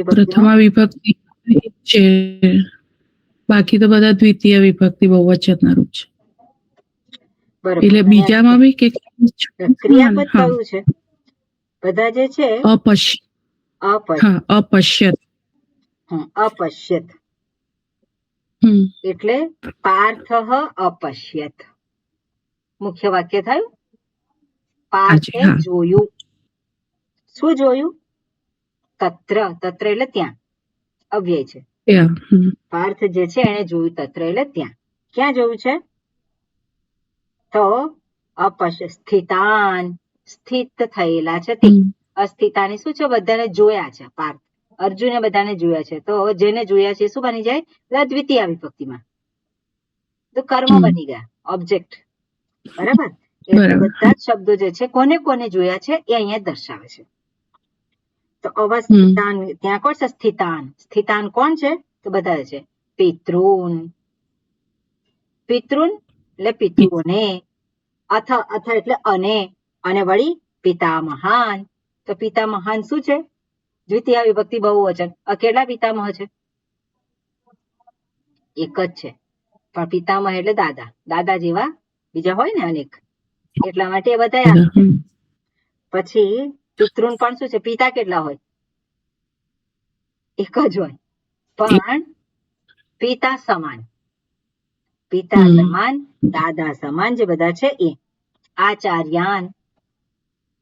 પ્રથમા વિભક્તિ છે. બાકી તો બધા દ્વિતીય વિભક્તિ બહુવચનના રૂપ છે. બરોબર. એટલે બીજામાં બી કે ક્રિયાપદ હા કયું છે? બધા જે છે અપશ્યત. અપશ્યત એટલે પાર્થ અપશ્યત મુખ્ય વાક્ય થયું. પાર્થે જોયું. શું જોયું? તત્ર. તત્ર એટલે ત્યાં, અવ્યય છે. પાર્થ જે છે એને જોયું તત્ર એટલે ત્યાં. ક્યાં જોયું છે? તો સ્થિતાન, સ્થિત થયેલા છે તે. અસ્થિતાની શું છે? બધાને જોયા છે. પાર્થ અર્જુને બધાને જોયા છે. તો જેને જોયા છે શું બની જાય? દ્વિતીય વિભક્તિમાં તો કર્મ બની ગયા, ઓબ્જેક્ટ. બરાબર. એટલે બધા જ શબ્દો જે છે કોને કોને જોયા છે એ અહીંયા દર્શાવે છે. તો અવસ્થિતાન, ત્યાં કોણ છે? સ્થિતાન. સ્થિતાન કોણ છે? તો બધા છે પિતૃન. પિતૃન એટલે પિતૃઓને. અથ. અથ એટલે અને વળી પિતામહાન. તો પિતામહાન શું છે? દ્વિતીય વિભક્તિ બહુવચન. કેટલા પિતામહ છે? એક જ છે. પણ પિતામહ એટલે દાદા. દાદા જેવા બીજા હોય ને અનેક, એટલા માટે એ બધા. પછી પિતૃન પણ શું છે? પિતા કેટલા હોય? એક જ હોય, પણ પિતા સમાન. પિતા સમાન, દાદા સમાન જે બધા છે એ. આચાર્યાન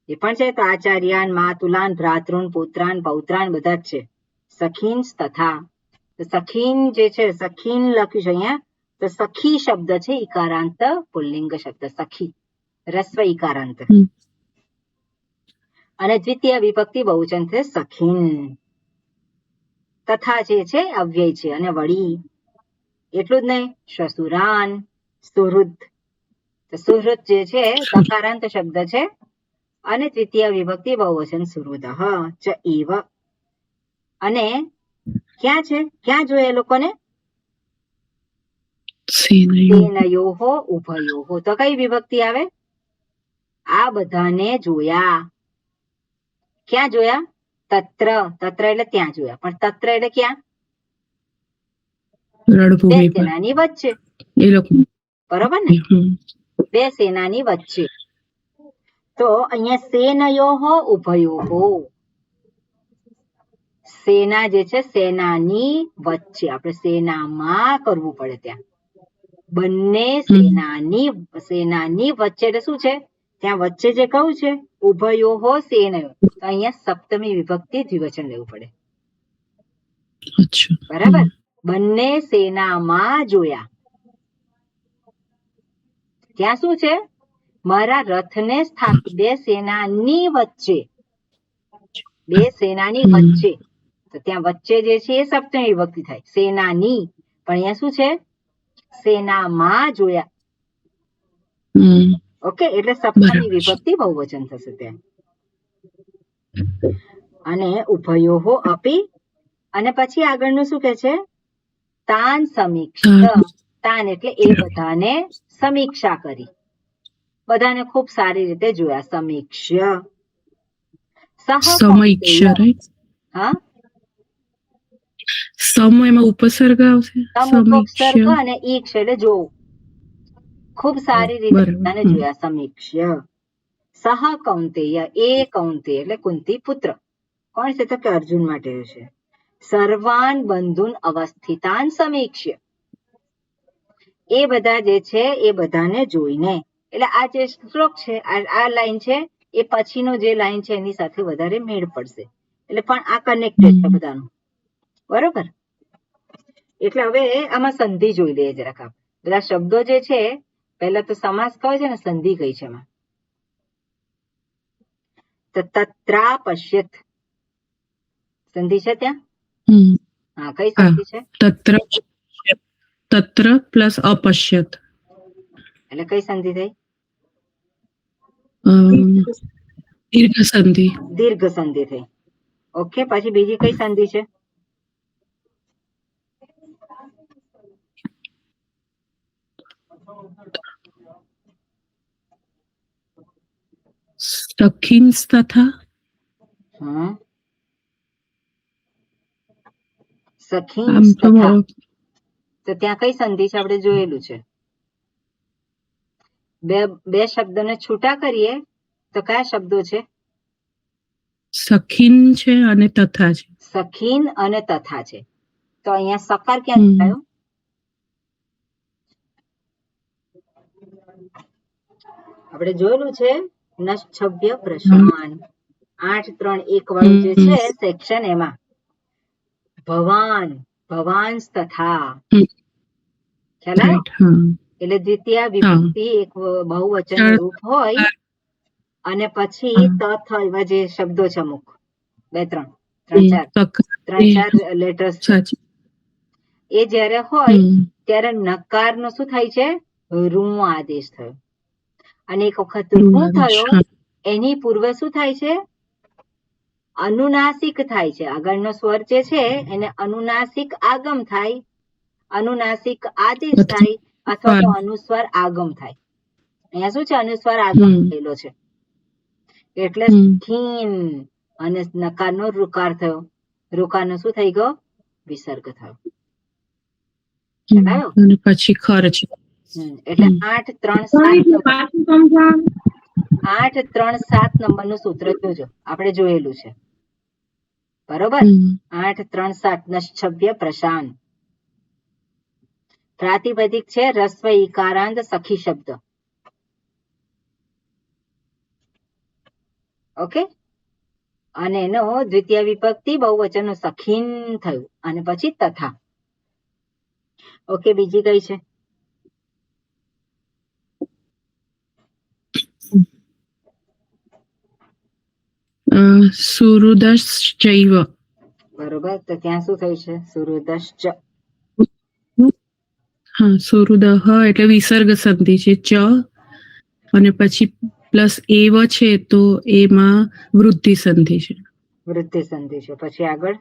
એ પણ છે. તો આચાર્યાન, માતુલાન, ભ્રાતૃન, પુત્રાન, પૌત્રાન બધા જ છે. સખીન તથા. સખીન જે છે, સખીન લખ્યું છે અહીંયા. તો સખી શબ્દ છે ઈકારાંત પુલ્લિંગ શબ્દ. સખી રસ્વ ઈકારાંત. અને દ્વિતીય વિભક્તિ બહુવચન છે સખીન. તથા જે છે અવ્યય છે. અને વળી એટલું જ નહીં, શ્વસુરાન, સુહૃદ. સુહૃદ જે છે સકારાંત શબ્દ છે અને દ્વિતીય વિભક્તિ બહુવચન સુહૃદ ચ એવ. અને ક્યાં છે? ક્યાં જોઈએ લોકોને? સેનયોહો ઉભયોહો. તો કઈ વિભક્તિ આવે? આ બધાને જોયા. ક્યાં જોયા? તત્ર. તત્ર એટલે ત્યાં જોયા. પણ તત્ર એટલે ક્યાં? બે સેનાની વચ્ચે. બરોબર ને? બે સેનાની વચ્ચે. તો અહીંયા સેનયોહો ઉભયોહો. સેના જે છે સેનાની વચ્ચે. આપણે સેનામાં કરવું પડે ત્યાં. બંને સેનાની વચ્ચે એટલે શું છે? ત્યાં વચ્ચે જે કહ્યું છે ઉભયોહો સેનયો, તો અહીંયા સપ્તમી વિભક્તિ દ્વિવચન લેવું પડે. બરાબર. બંને સેનામાં જોયા. ત્યાં શું છે? મારા રથને સ્થાપી. બે સેનાની વચ્ચે. બે સેનાની વચ્ચે. તો ત્યાં વચ્ચે જે છે એ સપ્તમી વિભક્તિ થાય. સેનાની. પણ અહીંયા શું છે? સેનામાં જોયા. ઓકે. એટલે સપ્તમી વિભક્તિ બહુવચન થશે ત્યાં. અને ઉભયોહો અપી. અને પછી આગળનું શું કે છે? તાન સમીક્ષા. તાન એટલે એ બધાને સમીક્ષા કરી. બધાને ખૂબ સારી રીતે જોયા. સમીક્ષા. હા, સમયમાં ઉપસર્ગ આવશે. ઉપસર્ગ અને ઈક્ષ એટલે જોવું. ખૂબ સારી રીતે બધાને જોયા. સમીક્ષા. સહ કૌંતેય. એ કૌંતેય એટલે કુંતી પુત્ર. કોણ છે? તો કે અર્જુન માટે છે. સર્વાન બંધુન અવસ્થિતાન સમીક્ષ્ય. એ બધા જે છે એ બધાને જોઈને. એટલે આ જે શ્લોક છે, આ લાઈન છે એ પછીનો જે લાઈન છે એની સાથે વધારે મેળ પડશે. એટલે પણ આ કનેક્ટેડ છે બધાનું. બરોબર. એટલે હવે આમાં સંધિ જોઈ લઈએ જરાક. બધા શબ્દો જે છે પહેલા તો સમાસ કહે છે ને સંધિ કઈ છે એમાં. તો તત્રા પશ્યત સંધિ છે ત્યાં. હા, કઈ સંધિ છે? તત્ર પ્લસ અપશ્યત એટલે કઈ સંધિ થઈ? દીર્ઘ સંધિ. દીર્ઘ સંધિ થઈ. ઓકે. પછી બીજી કઈ સંધિ છે? સખીન તથા. સખીન તથા. તો ત્યાં કઈ સંધિ છે? આપણે જોયેલું છે. બે શબ્દોને છૂટા કરીએ તો કયા શબ્દો છે? સખીન છે અને તથા છે. સખીન અને તથા છે. તો અહીંયા સકાર ક્યાં થયો? આપણે જોયેલું છે નશ્છભ્ય પ્રશાન 8-3-1 વાળું જે છે સેક્શન, એમાં ભવાન ભવાંસ તથા ખ્યાલ આવ્યો? Right, હા. એટલે દ્વિતીય વિભક્તિ એક બહુવચન રૂપ હોય અને પછી તથ એવા જે શબ્દો છે અમુક 3-4 લેટર્સ છે, સાચી. એ જ્યારે હોય ત્યારે નકાર નો શું થાય છે? રૂ આદેશ થયો. અને એક વખત રૂ થયો એની પૂર્વે શું થાય છે? અનુનાસિક થાય છે. આગળનો સ્વર જે છે એને અનુનાસિક આગમ થાય, અનુનાસિક આદેશ થાય, અથવા તો અનુસ્વાર આગમ થાય. અહીંયા શું છે? અનુસ્વાર આગમ થયેલો છે એટલે ખીન અને નકારનો રુકાર થયો. રુકારનો શું થઈ ગયો? વિસર્ગ થયો. અને પછી ખર છે. એટલે 8-3-7 નંબરનું સૂત્ર જોજો, આપણે જોયેલું છે બરોબર. 8-3-7 નશ્છભ્ય પ્રશાન. પ્રાતિપદિક છે રસ્વ ઈકારાંત સખી શબ્દ. ઓકે, અને એનો દ્વિતીય વિભક્તિ બહુવચનનું સખીન થયું અને પછી તથા. ઓકે, બીજી કઈ છે? સુહૃદશ્ચૈવ. બરોબર, તો ત્યાં શું થયું છે? સુહૃદશ્ચ. હા, સુહૃદઃ એટલે વિસર્ગ સંધિ છે ચ, અને પછી પ્લસ એવ છે તો એમાં વૃદ્ધિ સંધિ છે. વૃદ્ધિ સંધિ છે. પછી આગળ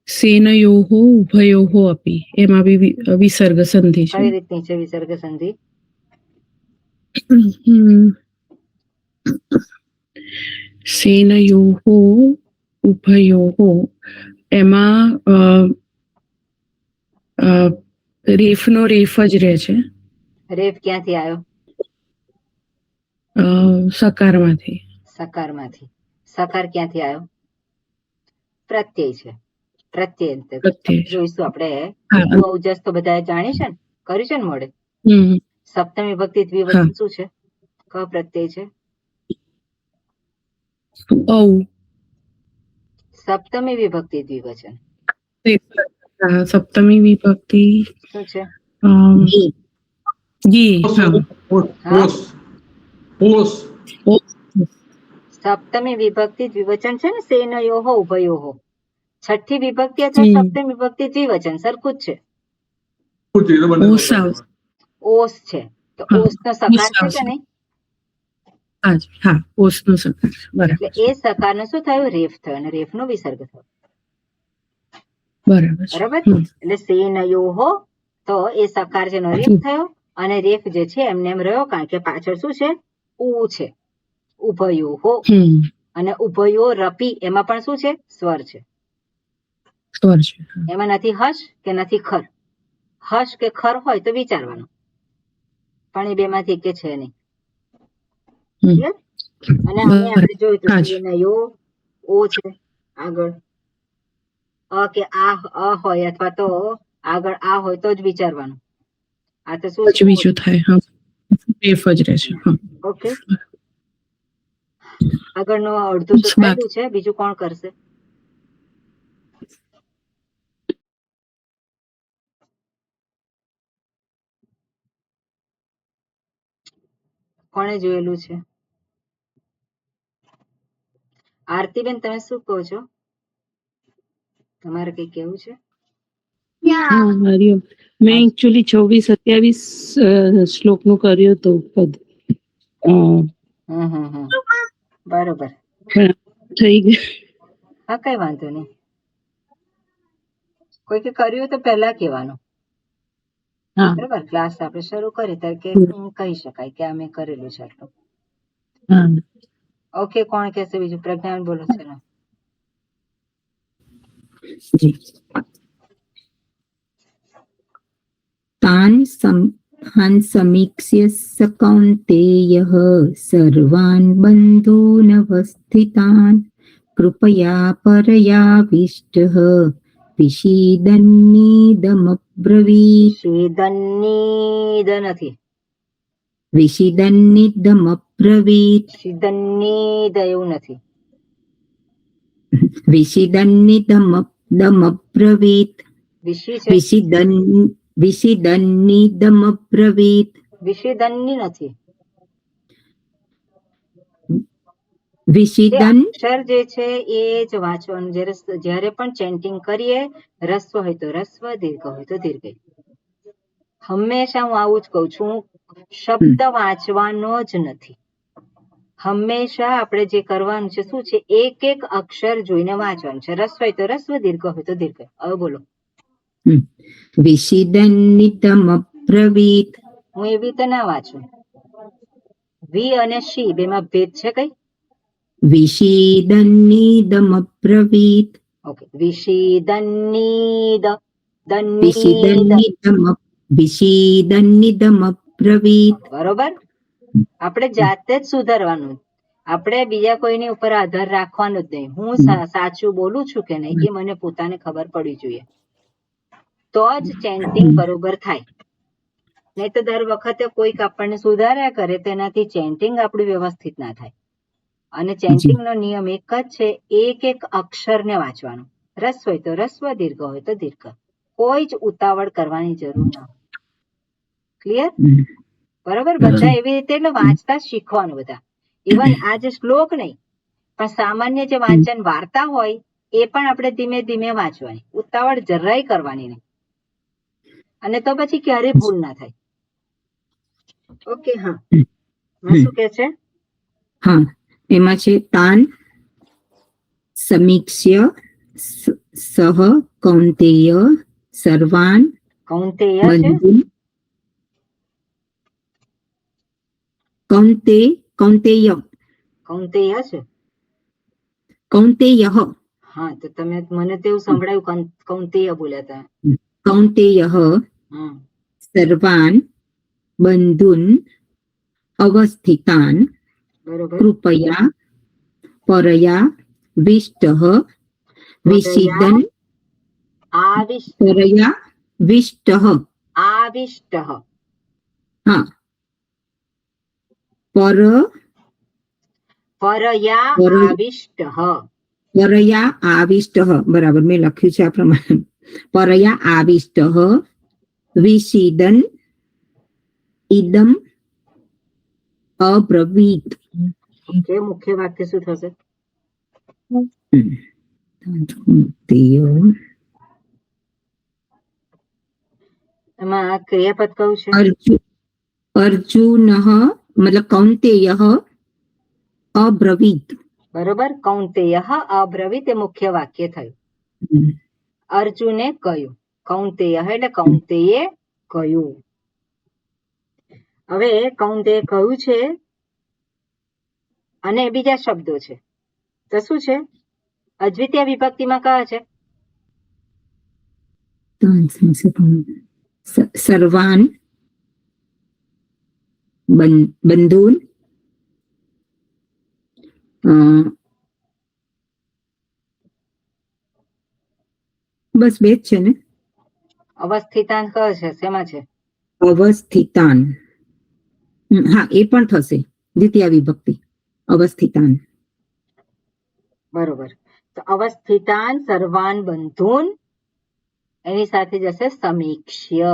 સેનયોઃ ઉભયોઃ અપી, એમાં બી વિસર્ગ સંધિ છે. કઈ રીતની છે વિસર્ગ સંધિ? સેનયોઃ ઉભયોઃ, એમાં રેફનો રેફ જ રહે છે. રેફ ક્યાંથી આવ્યો? સકારમાંથી. સકારમાંથી. સકાર ક્યાંથી આવ્યો? પ્રત્યય છે. પ્રત્યય જોઈશું આપણે. બહુજસ તો બધા જાણી છે ને, કર્યું છે ને મોડે. સપ્તમી વિભક્તિ દ્વિવચન શું છે? ક પ્રત્યય છે. સપ્તમી વિભક્તિ દ્વિવચન. સપ્તમી વિભક્તિ શું છે? સપ્તમી વિભક્તિ દ્વિવચન છે ને, સેનયોઃ ઉભયોઃ. છઠ્ઠી વિભક્તિ અથવા સપ્તમી વિભક્તિ દ્વિવચન સરખું જ છે. ઓસ છે, તો ઓસ નો સકાર છે કે નહીં? હા, ઓસ નો સકાર. એટલે એ સકાર નો શું થયું? રેફ થયો, અને રેફ નો વિસર્ગ થયો. બરાબર. એટલે સેનયોઃ, તો એ સકાર છે નો રેફ થયો, અને રેફ જે છે એમને એમ રહ્યો, કારણ કે પાછળ શું છે? ઉ છે. ઉભયોઃ, અને ઉભયો રપી, એમાં પણ શું છે? સ્વર છે. એમાં નથી હર્ષ કે નથી ખર. હર્ષ કે ખર હોય તો વિચારવાનું, પણ એ બે માંથી એક છે નહીં. અને હવે આપણે જોયું તો સેનયો ઓ છે આગળ, અ કે આ હોય અથવા તો આગળ આ હોય તો જ વિચારવાનું. આ તો શું છે? બીજું થાય. રેફ જ રહે છે. ઓકે, આગળનું અડધું તો થયેલું છે, બીજું કોણ કરશે? કોણે જોયેલું છે? આરતીબેન, તમે શું કહો છો? તમારે કઈ કેવું છે? મેં એકચ્યુઅલી 26-27 શ્લોક નું કર્યું હતું પદ. બરોબર, થઈ ગયું. હા, કઈ વાંધો નહીં. કોઈ કે કર્યું તો પહેલા કહેવાનું. બરોબર, ક્લાસ આપણે શરૂ કરીએ ત્યારે કે કહી શકાય કે અમે કરેલું છે આટલું. ઓકે, કોણ કહેશે બીજું? પ્રજ્ઞાન બોલો છે ને. तान् समीक्ष्य स कौन्तेयः सर्वान् बन्धूनवस्थितान् कृपया परयाविष्टः विषीदन्निदमब्रवीत् શેદન્નીદ નથી, विषीदन्निदमब्रवीत् શીદન્નીદ એવું નથી. विषीदन्निदमब्रवीत् વિશી છે, विषीदन्निदमब्रवीत् વિષેદન્ની નથી. જે विषीदन् અક્ષર જે છે એ જ વાંચવાનું. જ્યારે પણ ચેન્ટિંગ કરીએ, રસ્વ હોય તો રસ્વ, દીર્ઘ હોય તો દીર્ઘ. હંમેશા હું આવું જ કહું છું, શબ્દ વાંચવાનો જ નથી. હંમેશા આપણે જે કરવાનું છે શું છે, એક એક અક્ષર જોઈને વાંચવાનું છે. રસ્વ હોય તો રસ્વ, દીર્ઘ હોય તો દીર્ઘ. હવે બોલો. विषीदन्निदमब्रवीत् હું એવી રીતે ના વાંચું. વી અને શી બેમાં ભેદ છે કઈ? विषीदन्निदमब्रवीत् ઓકે, વિષીદન્નીદ, દન્નીદ, विषीदन्निदमब्रवीत् બરોબર. આપણે જાતે જ સુધારવાનું. આપણે બીજા કોઈની ઉપર આધાર રાખવાનો જ નહીં. હું સાચું બોલું છું કે નહીં એ મને પોતાને ખબર પડવી જોઈએ, તો જ ચેન્ટિંગ બરોબર થાય. નહીં તો દર વખતે કોઈક આપણને સુધાર્યા કરે, તેનાથી ચેન્ટિંગ આપણું વ્યવસ્થિત ના થાય. અને ચેન્ટિંગ નો નિયમ એક જ છે, એક એક અક્ષરને વાંચવાનું. રસ્વ હોય તો રસ્વ, દીર્ઘ હોય તો દીર્ઘ. કોઈ જ ઉતાવળ કરવાની જરૂર ના હોય. ક્લિયર? બરોબર. બધા એવી રીતે એટલે વાંચતા શીખવાનું. બધા ઇવન આ જે શ્લોક નહીં પણ સામાન્ય જે વાંચન વાર્તા હોય એ પણ આપણે ધીમે ધીમે વાંચવાની. ઉતાવળ જરાય કરવાની નહીં, અને તો પછી ક્યારેય ભૂલ ના થાય. ઓકે. હા, શું કે છે? હા, એમાં છે તાન સમીક્ષ્ય સહ કૌંતેય સર્વાન કૌંતેય છે, કૌંતેય કૌંતેય છે. કૌંતેય હા, તો તમે મને તો એવું સંભળાયું કૌંતેય બોલ્યા હતા. કૌંતેય સર્વાન બંધુન અવસ્થિતાન બરોબર. કૃપયા પરયા વિષ્ટઃ વિષીદન પરયા વિષ્ટઃ આવિષ્ટ. હા, પરયા આવિષ્ટ. પરયા આવિષ્ટઃ બરાબર મેં લખ્યું છે આ પ્રમાણે. પરયા આવિષ્ટઃ વિષીદન ઇદમ અબ્રવીત. ઓકે, મુખ્ય વાક્ય શું થશે? એમાં ક્રિયાપદ કયું છે? અર્જુન મતલબ કૌંતેય અબ્રવીત. બરોબર. કૌંતેય અબ્રવીત એ મુખ્ય વાક્ય થયું. અર્જુને કહ્યું. કૌંતેય એટલે કૌંતેયે કહ્યું. હવે કૌંતેય કહ્યું છે અને બીજા શબ્દો છે, તો શું છે? અદ્વિતીય વિભક્તિમાં કયા છે? સર્વાન બંધુન બસ બે જ છે ને. અવસ્થિતાન કયો છે? શેમાં છે? અવસ્થિતાન. હા, એ પણ થશે દ્વિતીય વિભક્તિ. અવસ્થિતાન. બરોબર. તો અવસ્થિતાન સર્વાન બંધુન, એની સાથે જશે સમીક્ષ્ય.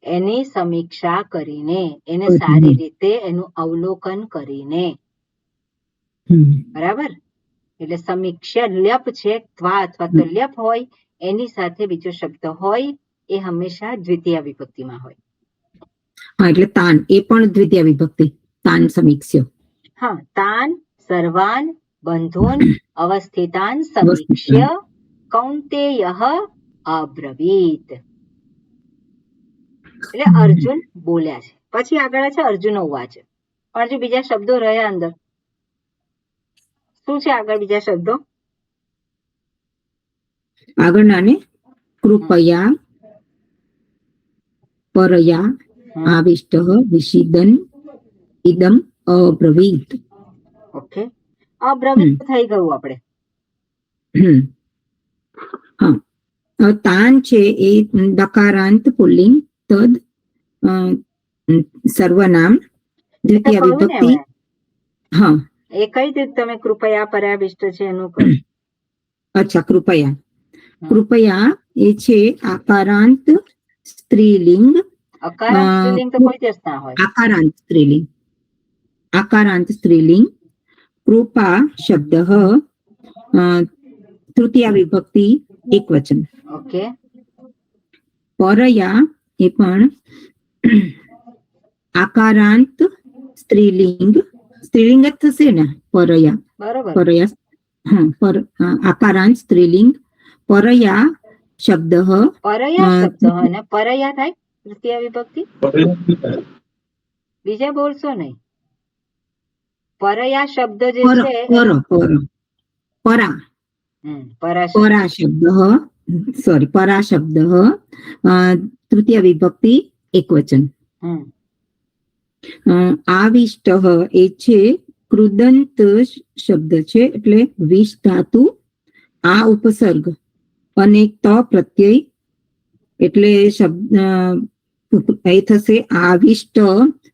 એની સમીક્ષા કરીને, એને સારી રીતે એનું અવલોકન કરીને. બરાબર. એટલે સમીક્ષા લ્યપ છે, ત્વા અથવા તો લ્યપ હોય એની સાથે બીજો શબ્દ હોય એ હંમેશા દ્વિતીય વિભક્તિમાં હોય. હા, એટલે તાન એ પણ દ્વિતીય વિભક્તિ. તાન સમીક્ષ્ય. હા, તાન સર્વાન બંધુન અવસ્થિતાન સમીક્ષ્ય કૌંતેયઃ અબ્રવીત. એટલે અર્જુન બોલ્યા છે. પછી આગળ છે અર્જુન ઉવાચ. પણ હજુ બીજા શબ્દો રહ્યા અંદર. શું છે આગળ બીજા શબ્દો? આગળના ને કૃપયા પરયા આવિષ્ટ વિષિદન ઇદમ અબ્રવીત. ઓકે, અબ્રવીત થઈ ગયું આપણે. હા, તાન છે એ દકારાંત પુલ્લિંગ તદ સર્વનામ દ્વિતીય કહ્યું ને વિભક્તિ. હમણાં. હા, એ કઈ રીતે તમે કૃપયા પર્યાવિષ્ટ છે એનું કહો. અચ્છા, કૃપયા. કૃપયા એ છે આકારાંત સ્ત્રીલિંગ. અકારાંત સ્ત્રીલિંગ તો કોઈ દિવસ ના હોય. આકારાંત સ્ત્રીલિંગ. આકારાંત સ્ત્રીલિંગ. કૃપા શબ્દ તૃતીય વિભક્તિ એકવચન. ઓકે, પરયા એ પણ આકારાંત સ્ત્રીલિંગ. સ્ત્રીલિંગ જ થશે ને પરયા. બરોબર. પરયા આકારાંત સ્ત્રીલિંગ. પરયા શબ્દ પરયા શબ્દ અને પરયા થાય તૃતીય વિભક્તિ. બીજા બોલશો નહીં. પરયા શબ્દ જે પર છે પર પર પરા પરા શબ્દ. પરા શબ્દ સોરી પરા શબ્દ તૃતીય વિભક્તિ એકવચન. આવિષ્ટ એ છે કૃદંત શબ્દ છે એટલે વિષ ધાતુ આ ઉપસર્ગ અને ત પ્રત્યય એટલે શબ્દ એ થશે આવિષ્ટ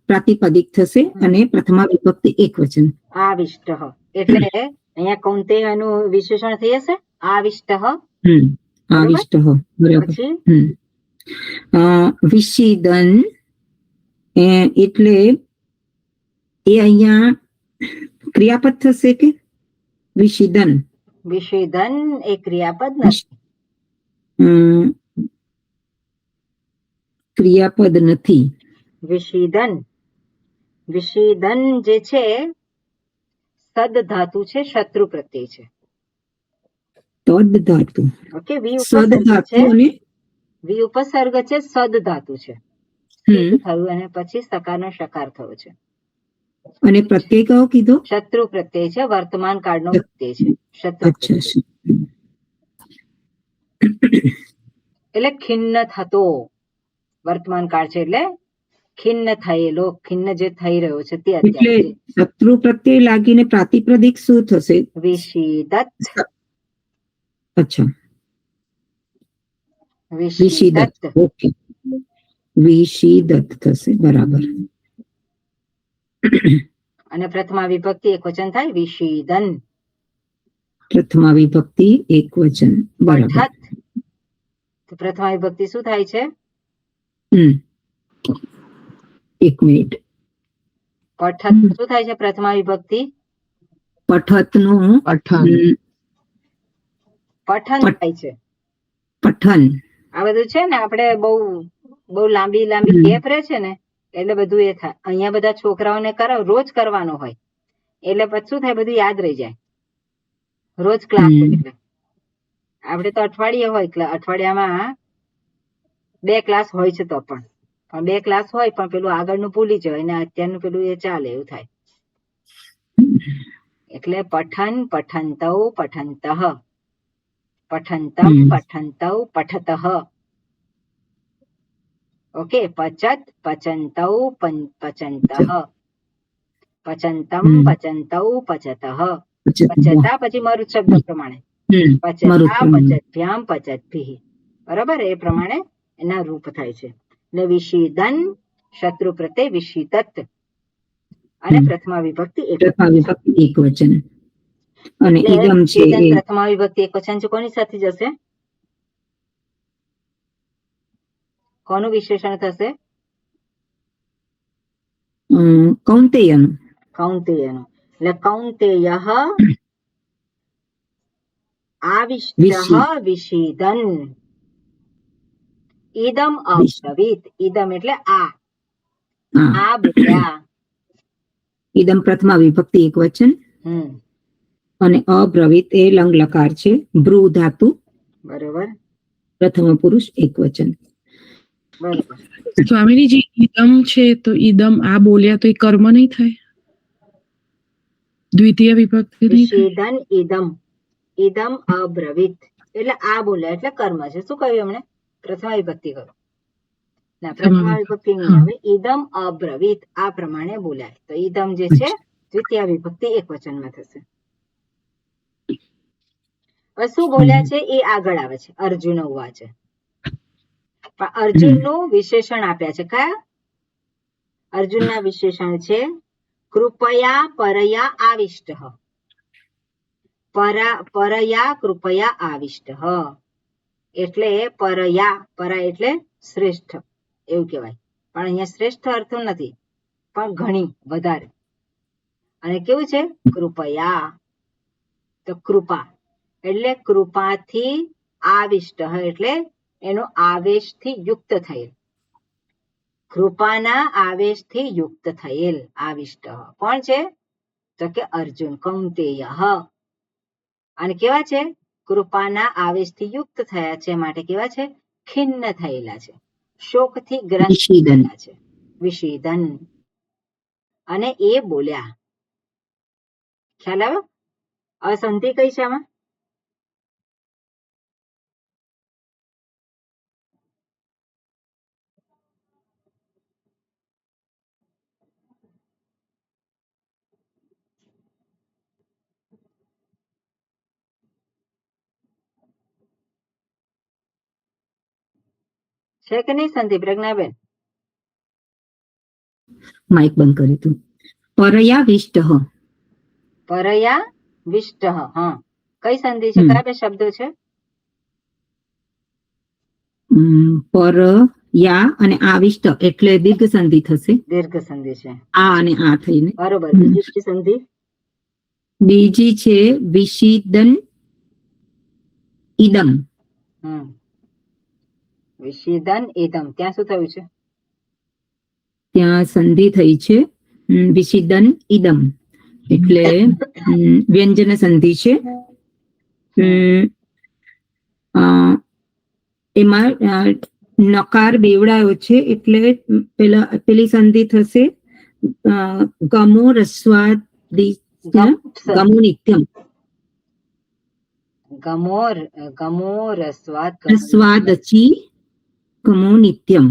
પ્રાતિપદિક થશે અને પ્રથમા વિભક્તિ એકવચન. આવિષ્ટ એટલે અહીંયા કૌંતેયનું વિશેષણ થઈ હશે. આવિષ્ટ. આવિષ્ટ બરાબર. પછી વિષિદન એટલે એ અહીંયા ક્રિયાપદ થશે કે વિષિદન. વિષેદન એ ક્રિયાપદ નથી. ક્રિયાપદ નથી. વિષિદન. વિષિદન જે છે સદ ધાતુ છે, શત્રુ પ્રત્યય છે. તદ ધાતુ. ઓકે, વી સદ ઉપસર્ગ ધાતુ છે. અને વી ઉપસર્ગ છે, સદ ધાતુ છે. થયું અને પછી સકારનો શકાર થયો છે. અને પ્રત્યય કયો કીધો? શત્રુ પ્રત્યય છે, વર્તમાન કાળનો પ્રત્યય છે. શત્રુ અચ્છા. પ્રત્યય. એટલે ખિન્ન થતો વર્તમાન કાળ છે, એટલે ખિન્ન થયેલો, ખિન્ન જે થઈ રહ્યો છે તે એટલે અત્યારે શત્રુ પ્રત્યય લાગીને પ્રાતિપદિક શું થશે? વિષિદત. અચ્છા, વિષિદત. ઓકે, વિષિદત થશે બરાબર. અને પ્રથમા વિભક્તિ એકવચન થાય વિષિદન. પ્રથમા વિભક્તિ એકવચન બરાબર. પઠત. તો પ્રથમા વિભક્તિ શું થાય છે? એક મિનિટ. પઠત શું થાય છે પ્રથમા વિભક્તિ? પઠત નું પઠન થાય છે. પઠન. આ બધું છે ને આપણે બહુ લાંબી ગેપ રહે છે ને એટલે બધું એ થાય. અહીંયા બધા છોકરાઓને રોજ કરવાનો હોય એટલે પછી શું થાય, બધું યાદ રહી જાય. રોજ ક્લાસ એટલે આપણે તો અઠવાડિયે હોય, અઠવાડિયામાં 2 ક્લાસ હોય છે તો પણ 2 ક્લાસ હોય પણ પેલું આગળનું ભૂલી જાય અને અત્યારનું પેલું એ ચાલે એવું થાય. એટલે પઠન, પઠંતૌ, પઠંતઃ, પઠંતમ, પઠંતૌ, પઠતઃ. ઓકે, પચત, પચંતૌ, પચંતઃ, પચંતમ, પચંતૌ, પચતઃ. પચતા પછી મરુત શબ્દ પ્રમાણે પચતા, પચતભ્યામ, પચતભિઃ. બરાબર, એ પ્રમાણે એના રૂપ થાય છે. એટલે વિષિદન શત્રુ પ્રત્યય વિષિદત અને પ્રથમા વિભક્તિ એકવચન. અને ઇદમ છે પ્રથમા વિભક્તિ એકવચન છે. કોની સાથે જશે? કોનું વિશેષણ થશે? કૌંતેયનું. કૌંતેયનું. એટલે કૌંતેયઃ આવિષ્ટઃ વિષિદન ઇદમ અબ્રવીત. ઇદમ એટલે આ બોલ્યા. ઇદમ પ્રથમા વિભક્તિ એકવચન અને અબ્રવીત એ લંગ લકાર છે, ભ્રૂ ધાતુ. બરોબર. પ્રથમ પુરુષ એકવચન. બરોબર. સ્વામીજી, ઈદમ છે તો ઈદમ આ બોલ્યા તો એ કર્મ નહીં થાય? દ્વિતીય વિભક્તિ નહીં થાય? વિષિદન ઇદમ. ઇદમ અબ્રવીત એટલે આ બોલ્યા એટલે કર્મ છે. શું કહ્યું એમણે? પ્રથમા વિભક્તિ કહ્યું. ના, પ્રથમા વિભક્તિ નહીં આવે. ઇદમ અબ્રવીત આ પ્રમાણે બોલાય. તો ઇદમ જે છે દ્વિતીય વિભક્તિ એક વચનમાં થશે. હવે શું બોલ્યા છે એ આગળ આવે છે. અર્જુન ઉવાચ. પણ અર્જુનનું વિશેષણ આપ્યા છે. કયા? અર્જુનના વિશેષણ છે કૃપયા પરયા આવિષ્ટ. પરયા કૃપયા આવિષ્ટ એટલે પરયા, પરા એટલે શ્રેષ્ઠ એવું કહેવાય. પણ અહીંયા શ્રેષ્ઠ અર્થ નથી, પણ ઘણી વધારે. અને કેવું છે? કૃપયા તો કૃપા એટલે કૃપાથી આવિષ્ટ એટલે એનો આવેશથી યુક્ત થયેલ. કૃપાના આવેશથી યુક્ત થયેલ આવિષ્ટ કોણ છે? તો કે અર્જુન કૌંતેય. અને કેવા છે? કૃપાના આવેશથી યુક્ત થયા છે માટે કેવા છે? ખિન્ન થયેલા છે, શોકથી ગ્રસ્ત થયેલા છે, વિષીદન. અને એ બોલ્યા. ખ્યાલ આવ્યો? હવે સંધિ કઈ છે આમાં? છે કે નહીં સંધિ પ્રજ્ઞાબેન? માઇક બંધ કર્યું હતું. પરયા વિષ્ટ. પરયા વિષ્ટ. હા, કઈ સંધિ છે? કયા બે શબ્દો છે? પરયા અને આવિષ્ટ એટલે દીર્ઘ સંધિ થશે. દીર્ઘ સંધિ છે. આ અને આ થઈને. બરોબર. બીજી સંધિ? બીજી છે વિષીદન ઇદમ. વિષીદન ઇદમ. ત્યાં શું થયું છે? ત્યાં સંધિ થઈ છે વિષીદન ઇદમ એટલે વ્યંજન સંધિ છે. એમાં નકાર બેવડાયો છે એટલે પેલી સંધિ થશે ગમો રસ્વાદી ગમો નિત્યમ. ગમો રસ્વાદચી ગમો નિત્યમ.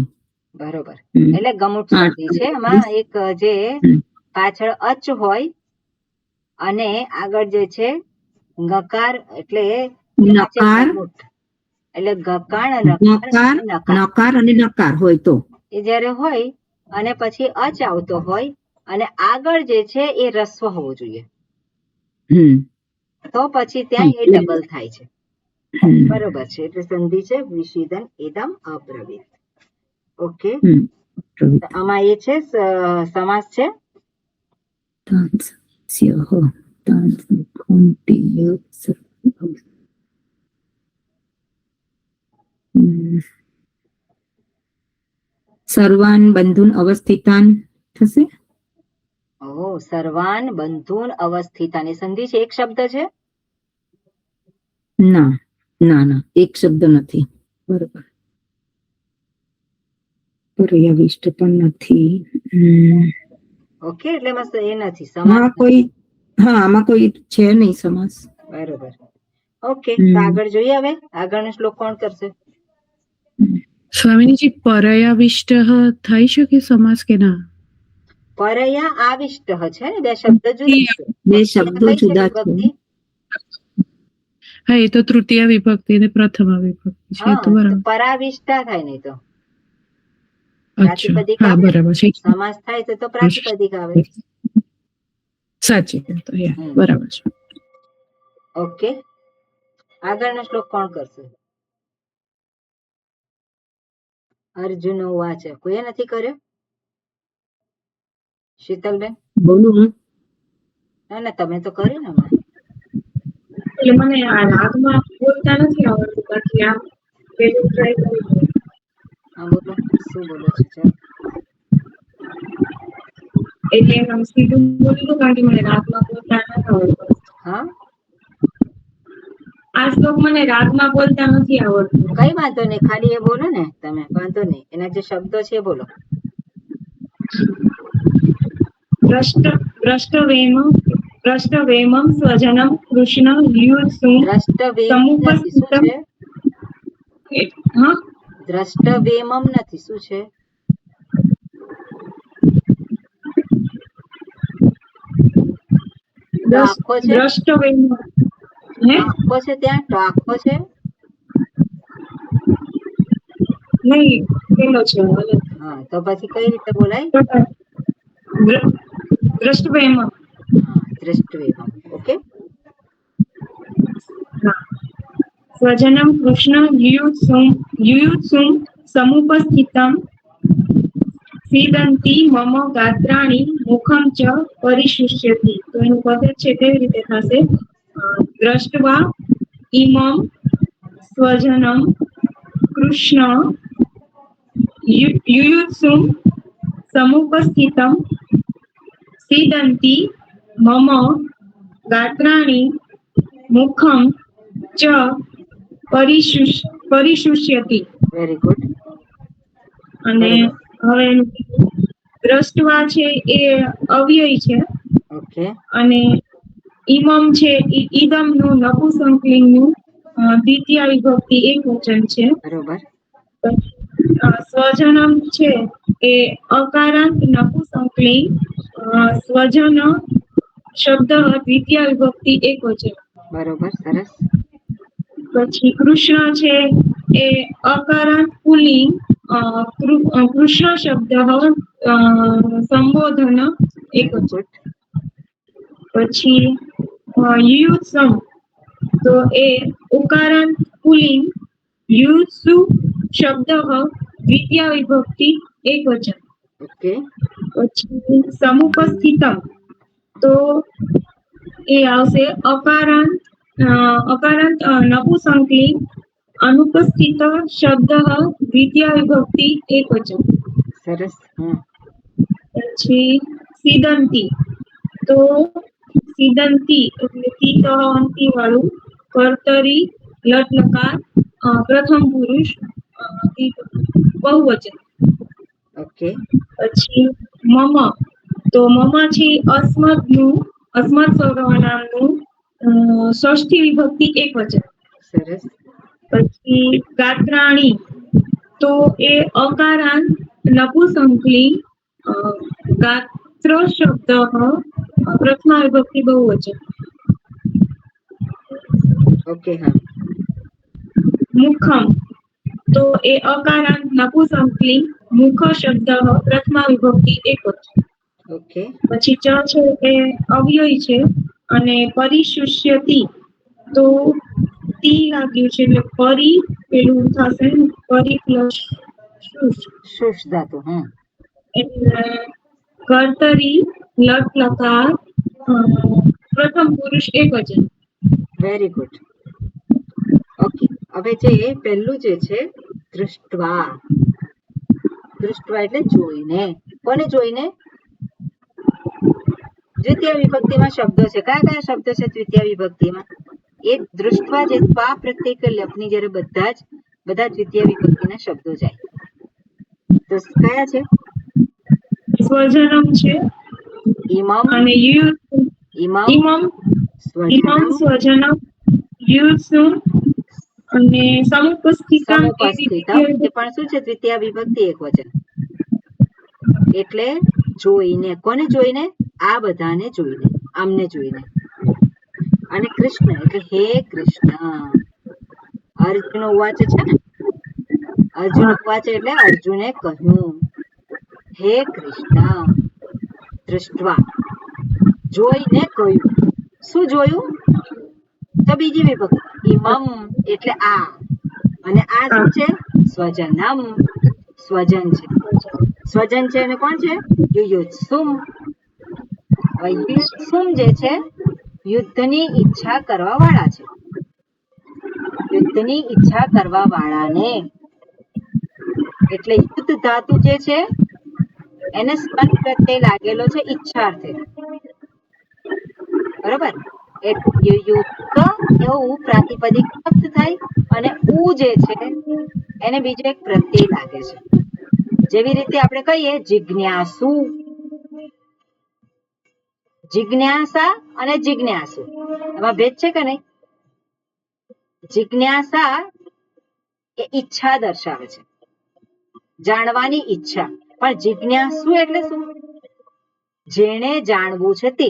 બરોબર. એટલે ગમુટ સંધિ છે. એમાં એક જે પાછળ અચ હોય અને આગળ જે છે ગકાર એટલે નકાર એટલે ગકાણ નકાર અને નકાર હોય તો એ જયારે હોય અને પછી અચ આવતો હોય અને આગળ જે છે એ રસ્વ હોવો જોઈએ, તો પછી ત્યાં એ ડબલ થાય છે. બરોબર છે. એટલે સંધિ છે વિષીદન ઇદમ અબ્રવીત. ઓકે. આમાં એ છે સમાસ છે. સર્વાન બંધુન અવસ્થિતાન થશે. સર્વાન બંધુન અવસ્થિતાન એ સંધિ છે. એક શબ્દ છે? ના ના ના, એક શબ્દ નથી. બરોબર. પર્યાવિષ્ટ પણ નથી. ઓકે. એટલે એ નથી સમાસ. આમાં કોઈ છે નહીં સમાસ. બરોબર. ઓકે. તો આગળ જોઈએ. હવે આગળનો શ્લોક કોણ કરશે? સ્વામીજી, પરયાવિષ્ટ થઈ શકે સમાસ કે ના? પરયા આવિષ્ટ છે ને, બે શબ્દ જુદા છે. બે શબ્દો જુદા છે. હા, એ તો તૃતીય વિભક્તિ અને પ્રથમા વિભક્તિ છે. તો બરાબર. પરાવિષ્ટા થાય નહીં તો પ્રાતિપદિક. હા, બરાબર છે. સમાસ થાય તો પ્રાતિપદિક આવે. સાચી વાત. બરાબર છે. ઓકે. આગળનો શ્લોક કોણ કરશે? અર્જુન ઉવાચ. કોઈ નથી કર્યો? શીતલબેન બોલું. ના ના, તમે તો કર્યું ને. એટલે મને આ રાગમાં બોલતા નથી આવડતું, બાકી આમ પેલું ટ્રાય કરી. હા, બોલો. શું બોલો છો? ચાલ. એટલે આમ સીધું બોલી દઉં, કારણ કે મને રાગમાં બોલતા નથી આવડતું. હા, આ શ્લોક મને રાગમાં બોલતા નથી આવડતું. કઈ વાંધો નહીં, ખાલી એ બોલો ને તમે. વાંધો નહીં, એના જે શબ્દો છે એ બોલો. દ્રષ્ટવેમં સ્વજનમ કૃષ્ણ લ્યુસું દ્રષ્ટવેમમ નથી. શું છે? આખો છે, દ્રષ્ટવેમાં હે આખો છે ત્યાં, તો આખો છે. નહીં પેલો છે હા, તો પછી કઈ રીતે બોલાય? દ્રષ્ટવેમાં. હા, દૃષ્ટવેમમ. ઓકે. સ્વજનમ કૃષ્ણ યુયુત્સુમ સમુપસ્થિતમ સીદંતી મમ ગાત્રાણી મુખમ ચ પરિશુષ્યતિ. તો એનું પદ છે કેવી રીતે થશે? દ્રષ્ટવા ઇમમ સ્વજનમ કૃષ્ણ યુયુત્સુમ સમુપસ્થિતમ સીદંતી મમ ગાત્રાણી મુખમ ચ પરિશુષ્યતિ. Very good. અને હવે દ્રષ્ટવા છે એ અવ્યય છે. ઓકે. અને ઇમમ છે ઈદમ નું નપુંસકલિંગનું દ્વિતીય વિભક્તિ એકવચન છે. બરોબર. સ્વજનમ છે એ અકારાંત નપુંસકલિંગ સ્વજન શબ્દ દ્વિતીય વિભક્તિ એકવચન. બરોબર, સરસ. પછી કૃષ્ણ છે એ અકારાંત પુલ્લિંગ કૃષ્ણ શબ્દ સંબોધન એકવચન. પછી યુયુત્સમ તો એ ઉકારાંત પુલ્લિંગ યુત્સુ શબ્દ દ્વિતીય વિભક્તિ એકવચન. ઓકે. પછી સમુપસ્થિતમ તો એ આવશે અકારાંત નપુંસકલિંગ અનુપસ્થિત શબ્દ દ્વિતીય વિભક્તિ એકવચન. સરસ. પછી સીદંતી તો સીદંતી એટલે તીત અંતિ વાળું કર્તરી લટ લકાર પ્રથમ પુરુષ બહુવચન. ઓકે. પછી મમ તો મમ છે અસ્મત સર્વનામનું ષષ્ઠી વિભક્તિ એકવચન. સરસ. પછી ગાત્રાણી તો એ અકારાંત નપુંસકલિંગ ગાત્ર શબ્દ પ્રથમા વિભક્તિ બહુવચન. ઓકે. હા. મુખમ તો એ અકારાંત નપુંસકલિંગ મુખ શબ્દ પ્રથમા વિભક્તિ એકવચન. ઓકે. પછી ચ છે એ અવ્યય છે અને પરિશુષ્યતિ તો તી લાગ્યું છે એટલે પરી પેલું થશે પરી પ્લસ શુષ ધાતુ. એટલે કર્તરી લટ લકાર પ્રથમ પુરુષ એકવચન. Very good. ઓકે. હવે જે પહેલું જે છે દૃષ્ટવા. દૃષ્ટવા એટલે જોઈને. કોને જોઈને? દ્વિતીય વિભક્તિમાં શબ્દો છે. કયા કયા શબ્દ છે દ્વિતીય વિભક્તિમાં? એ દૃષ્ટવા જે ત્વા પ્રત્યેક લપની જ્યારે બધા દ્વિતીય વિભક્તિના શબ્દો જાય. તો કયા છે? સ્વજનમ છે ઇમમ અને ઇમમ સ્વજનમ યુત્સુમ અને સમુપસ્થિતમ સમુપસ્થિતમ એ પણ શું છે? દ્વિતીય વિભક્તિ એકવચન. એટલે જોઈને. કોને જોઈને? આ બધાને જોઈને, આમને જોઈને. અને કૃષ્ણ એટલે હે કૃષ્ણ. અર્જુન ઉવાચ છે ને, અર્જુન ઉવાચ એટલે અર્જુને કહ્યું હે કૃષ્ણ. દૃષ્ટવા જોઈને કહ્યું. શું જોયું? તો બીજી વિભક્તિ ઇમમ એટલે આ. અને આ શું છે? સ્વજનમ. સ્વજન છે. સ્વજન છે અને કોણ છે? યુયુત્સુમ. યુયુત્સુમ જે છે યુદ્ધની ઈચ્છા કરવા વાળા છે. યુદ્ધની ઈચ્છા કરવા વાળાને એટલે યુદ્ધ ધાતુ જે છે એને સ્પંદ પ્રત્યય લાગેલો છે ઈચ્છાર્થે. બરોબર. એવું પ્રાતિપદિક થાય અને ઉ જે છે એને બીજો એક પ્રત્યય લાગે છે. જેવી રીતે આપણે કહીએ જિજ્ઞાસુ. જિજ્ઞાસા અને જિજ્ઞાસુ એમાં ભેદ છે કે નહીં? જિજ્ઞાસા એ ઈચ્છા દર્શાવે છે, જાણવાની ઈચ્છા. પણ જિજ્ઞાસુ એટલે શું? જેણે જાણવું છે તે.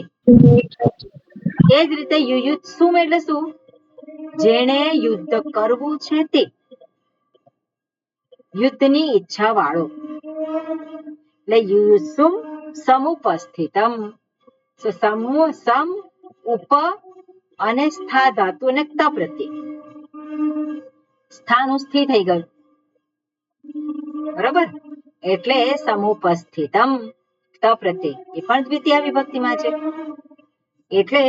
એ જ રીતે યુયુત્સુમ એટલે શું? જેણે યુદ્ધ કરવું છે તે, યુદ્ધની ઈચ્છા વાળો. એટલે યુયુત્સુમ સમુપસ્થિતમ. સમ ઉપ અને સ્થા ધાતુ અને ત પ્રત્યય. સ્થાનું સ્થિત થઈ ગયું, બરોબર? એટલે સમુપસ્થિતમ ત પ્રત્યય એ પણ દ્વિતીય વિભક્તિમાં છે. એટલે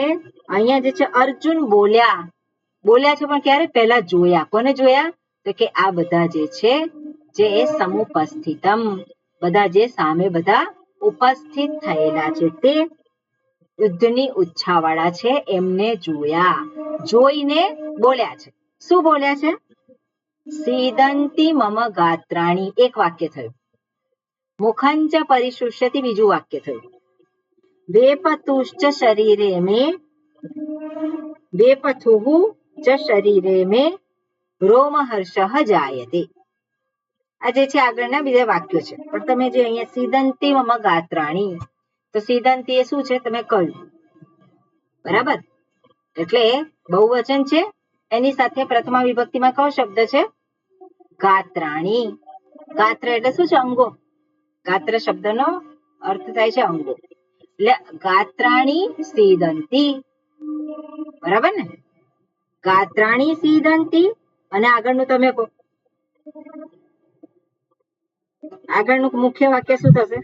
અહીંયા જે છે અર્જુન બોલ્યા છે, પણ ક્યારે? પહેલા જોયા. કોને જોયા? તો કે આ બધા જે છે જે એ સમુપસ્થિતમ, બધા જે સામે બધા ઉપસ્થિત થયેલા છે તે યુદ્ધની ઈચ્છા વાળા છે એમને જોયા, જોઈને બોલ્યા છે. શું બોલ્યા છે? સીદંતી મમ ગાત્રાણી એક વાક્ય થયું. મુખંચ પરિશુષ્યતિ બીજું વાક્ય થયું. વેપતુશ્ચ શરીરે મે, વેપથુઃ ચ શરીરે મે રોમહર્ષઃ જાયતે. આ જે છે આગળના બીજા વાક્યો છે. પણ તમે જે અહીંયા સીદંતી મમ ગાત્રાણી, તો સીદંતી એ શું છે? તમે કહ્યું, બરાબર? એટલે બહુવચન છે, એની સાથે પ્રથમા વિભક્તિમાં કયો શબ્દ છે? ગાત્રાણી. ગાત્ર એટલે શું છે? અંગો. ગાત્ર શબ્દનો અર્થ થાય છે અંગો. એટલે ગાત્રાણી સીદંતી, બરાબર ને? ગાત્રાણી સીદંતી. અને આગળનું તમે કહો, આગળનું મુખ્ય વાક્ય શું થશે?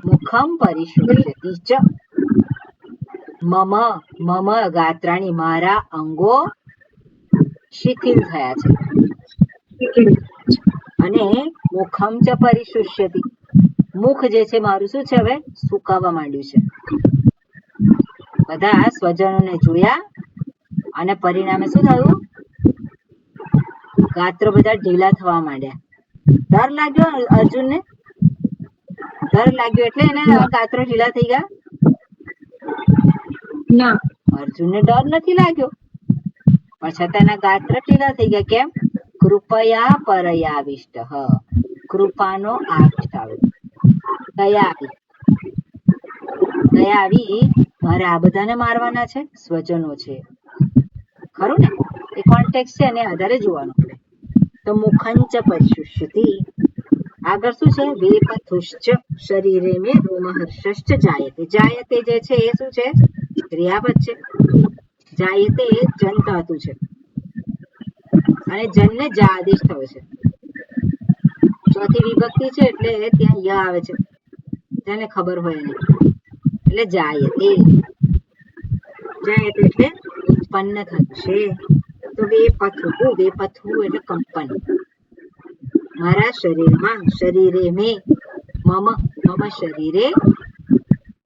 મુખમ પરિશુષ્યતિ ચ મમ ગાત્રાણી મારા અંગો શિથિલ થયા છે. અને મુખમ ચ પરિશુષ્યતિ મુખ જે છે મારું શું છે? હવે સુકાવા માંડ્યું છે. બધા સ્વજનોને જોયા અને પરિણામે શું થયું? ગાત્રો બધા ઢીલા થવા માંડ્યા. ડર લાગ્યો અર્જુનને? ડર લાગ્યો એટલે એને ગાત્રો ઢીલા થઈ ગયા? ના, અર્જુનને ડર નથી લાગ્યો, પણ છતાં એના ગાત્ર ઢીલા થઈ ગયા. કેમ? કૃપયા પરયાવિષ્ટ. કૃપાનો આવિષ્ટ આવ્યો, દયા આવી. દયા આવી, મારે આ બધાને મારવાના છે, સ્વજનો છે, ખરું ને? એ કોન્ટેક્ટ છે, એને આધારે જોવાનું આપણે. તો મુખંચ પરિશુષ્યતિ, આગળ શું છે? વેપથુશ્ચ શરીરે મે રોમહર્ષશ્ચ જાયતે. જાયતે જે છે એ શું છે? ક્રિયાપદ છે. જાયતે જન ધાતુ છે અને જનને જા આદેશ થયો છે. ચોથી વિભક્તિ છે એટલે ત્યાં ય આવે છે, જેને ખબર હોય નહીં. એટલે જાયતે, જાયતે એટલે ઉત્પન્ન થશે. તો વેપથુઃ, વેપથુઃ એટલે કંપન. મારા શરીરમાં, શરીરે મે, મમ શરીરે,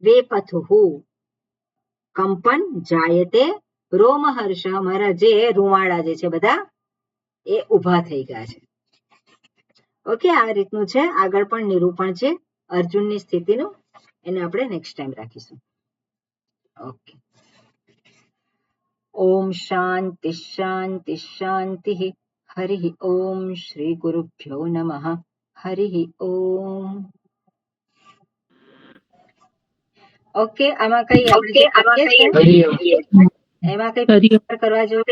વેપથુઃ કંપન, જાયતે રોમહર્ષ મારા જે રૂવાડા જે છે બધા એ ઉભા થઈ ગયા છે. ઓકે, આ રીતનું છે. આગળ પણ નિરૂપણ છે અર્જુનની સ્થિતિનું, એને આપણે નેક્સ્ટ ટાઈમ રાખીશું. ઓકે. ઓમ શાંતિ શાંતિ શાંતિ. હરિ ઓમ. શ્રી ગુરુભ્યો નમઃ. હરિ ઓમ. ઓકે, આમાં કઈ એમાં કઈ કરવા જેવું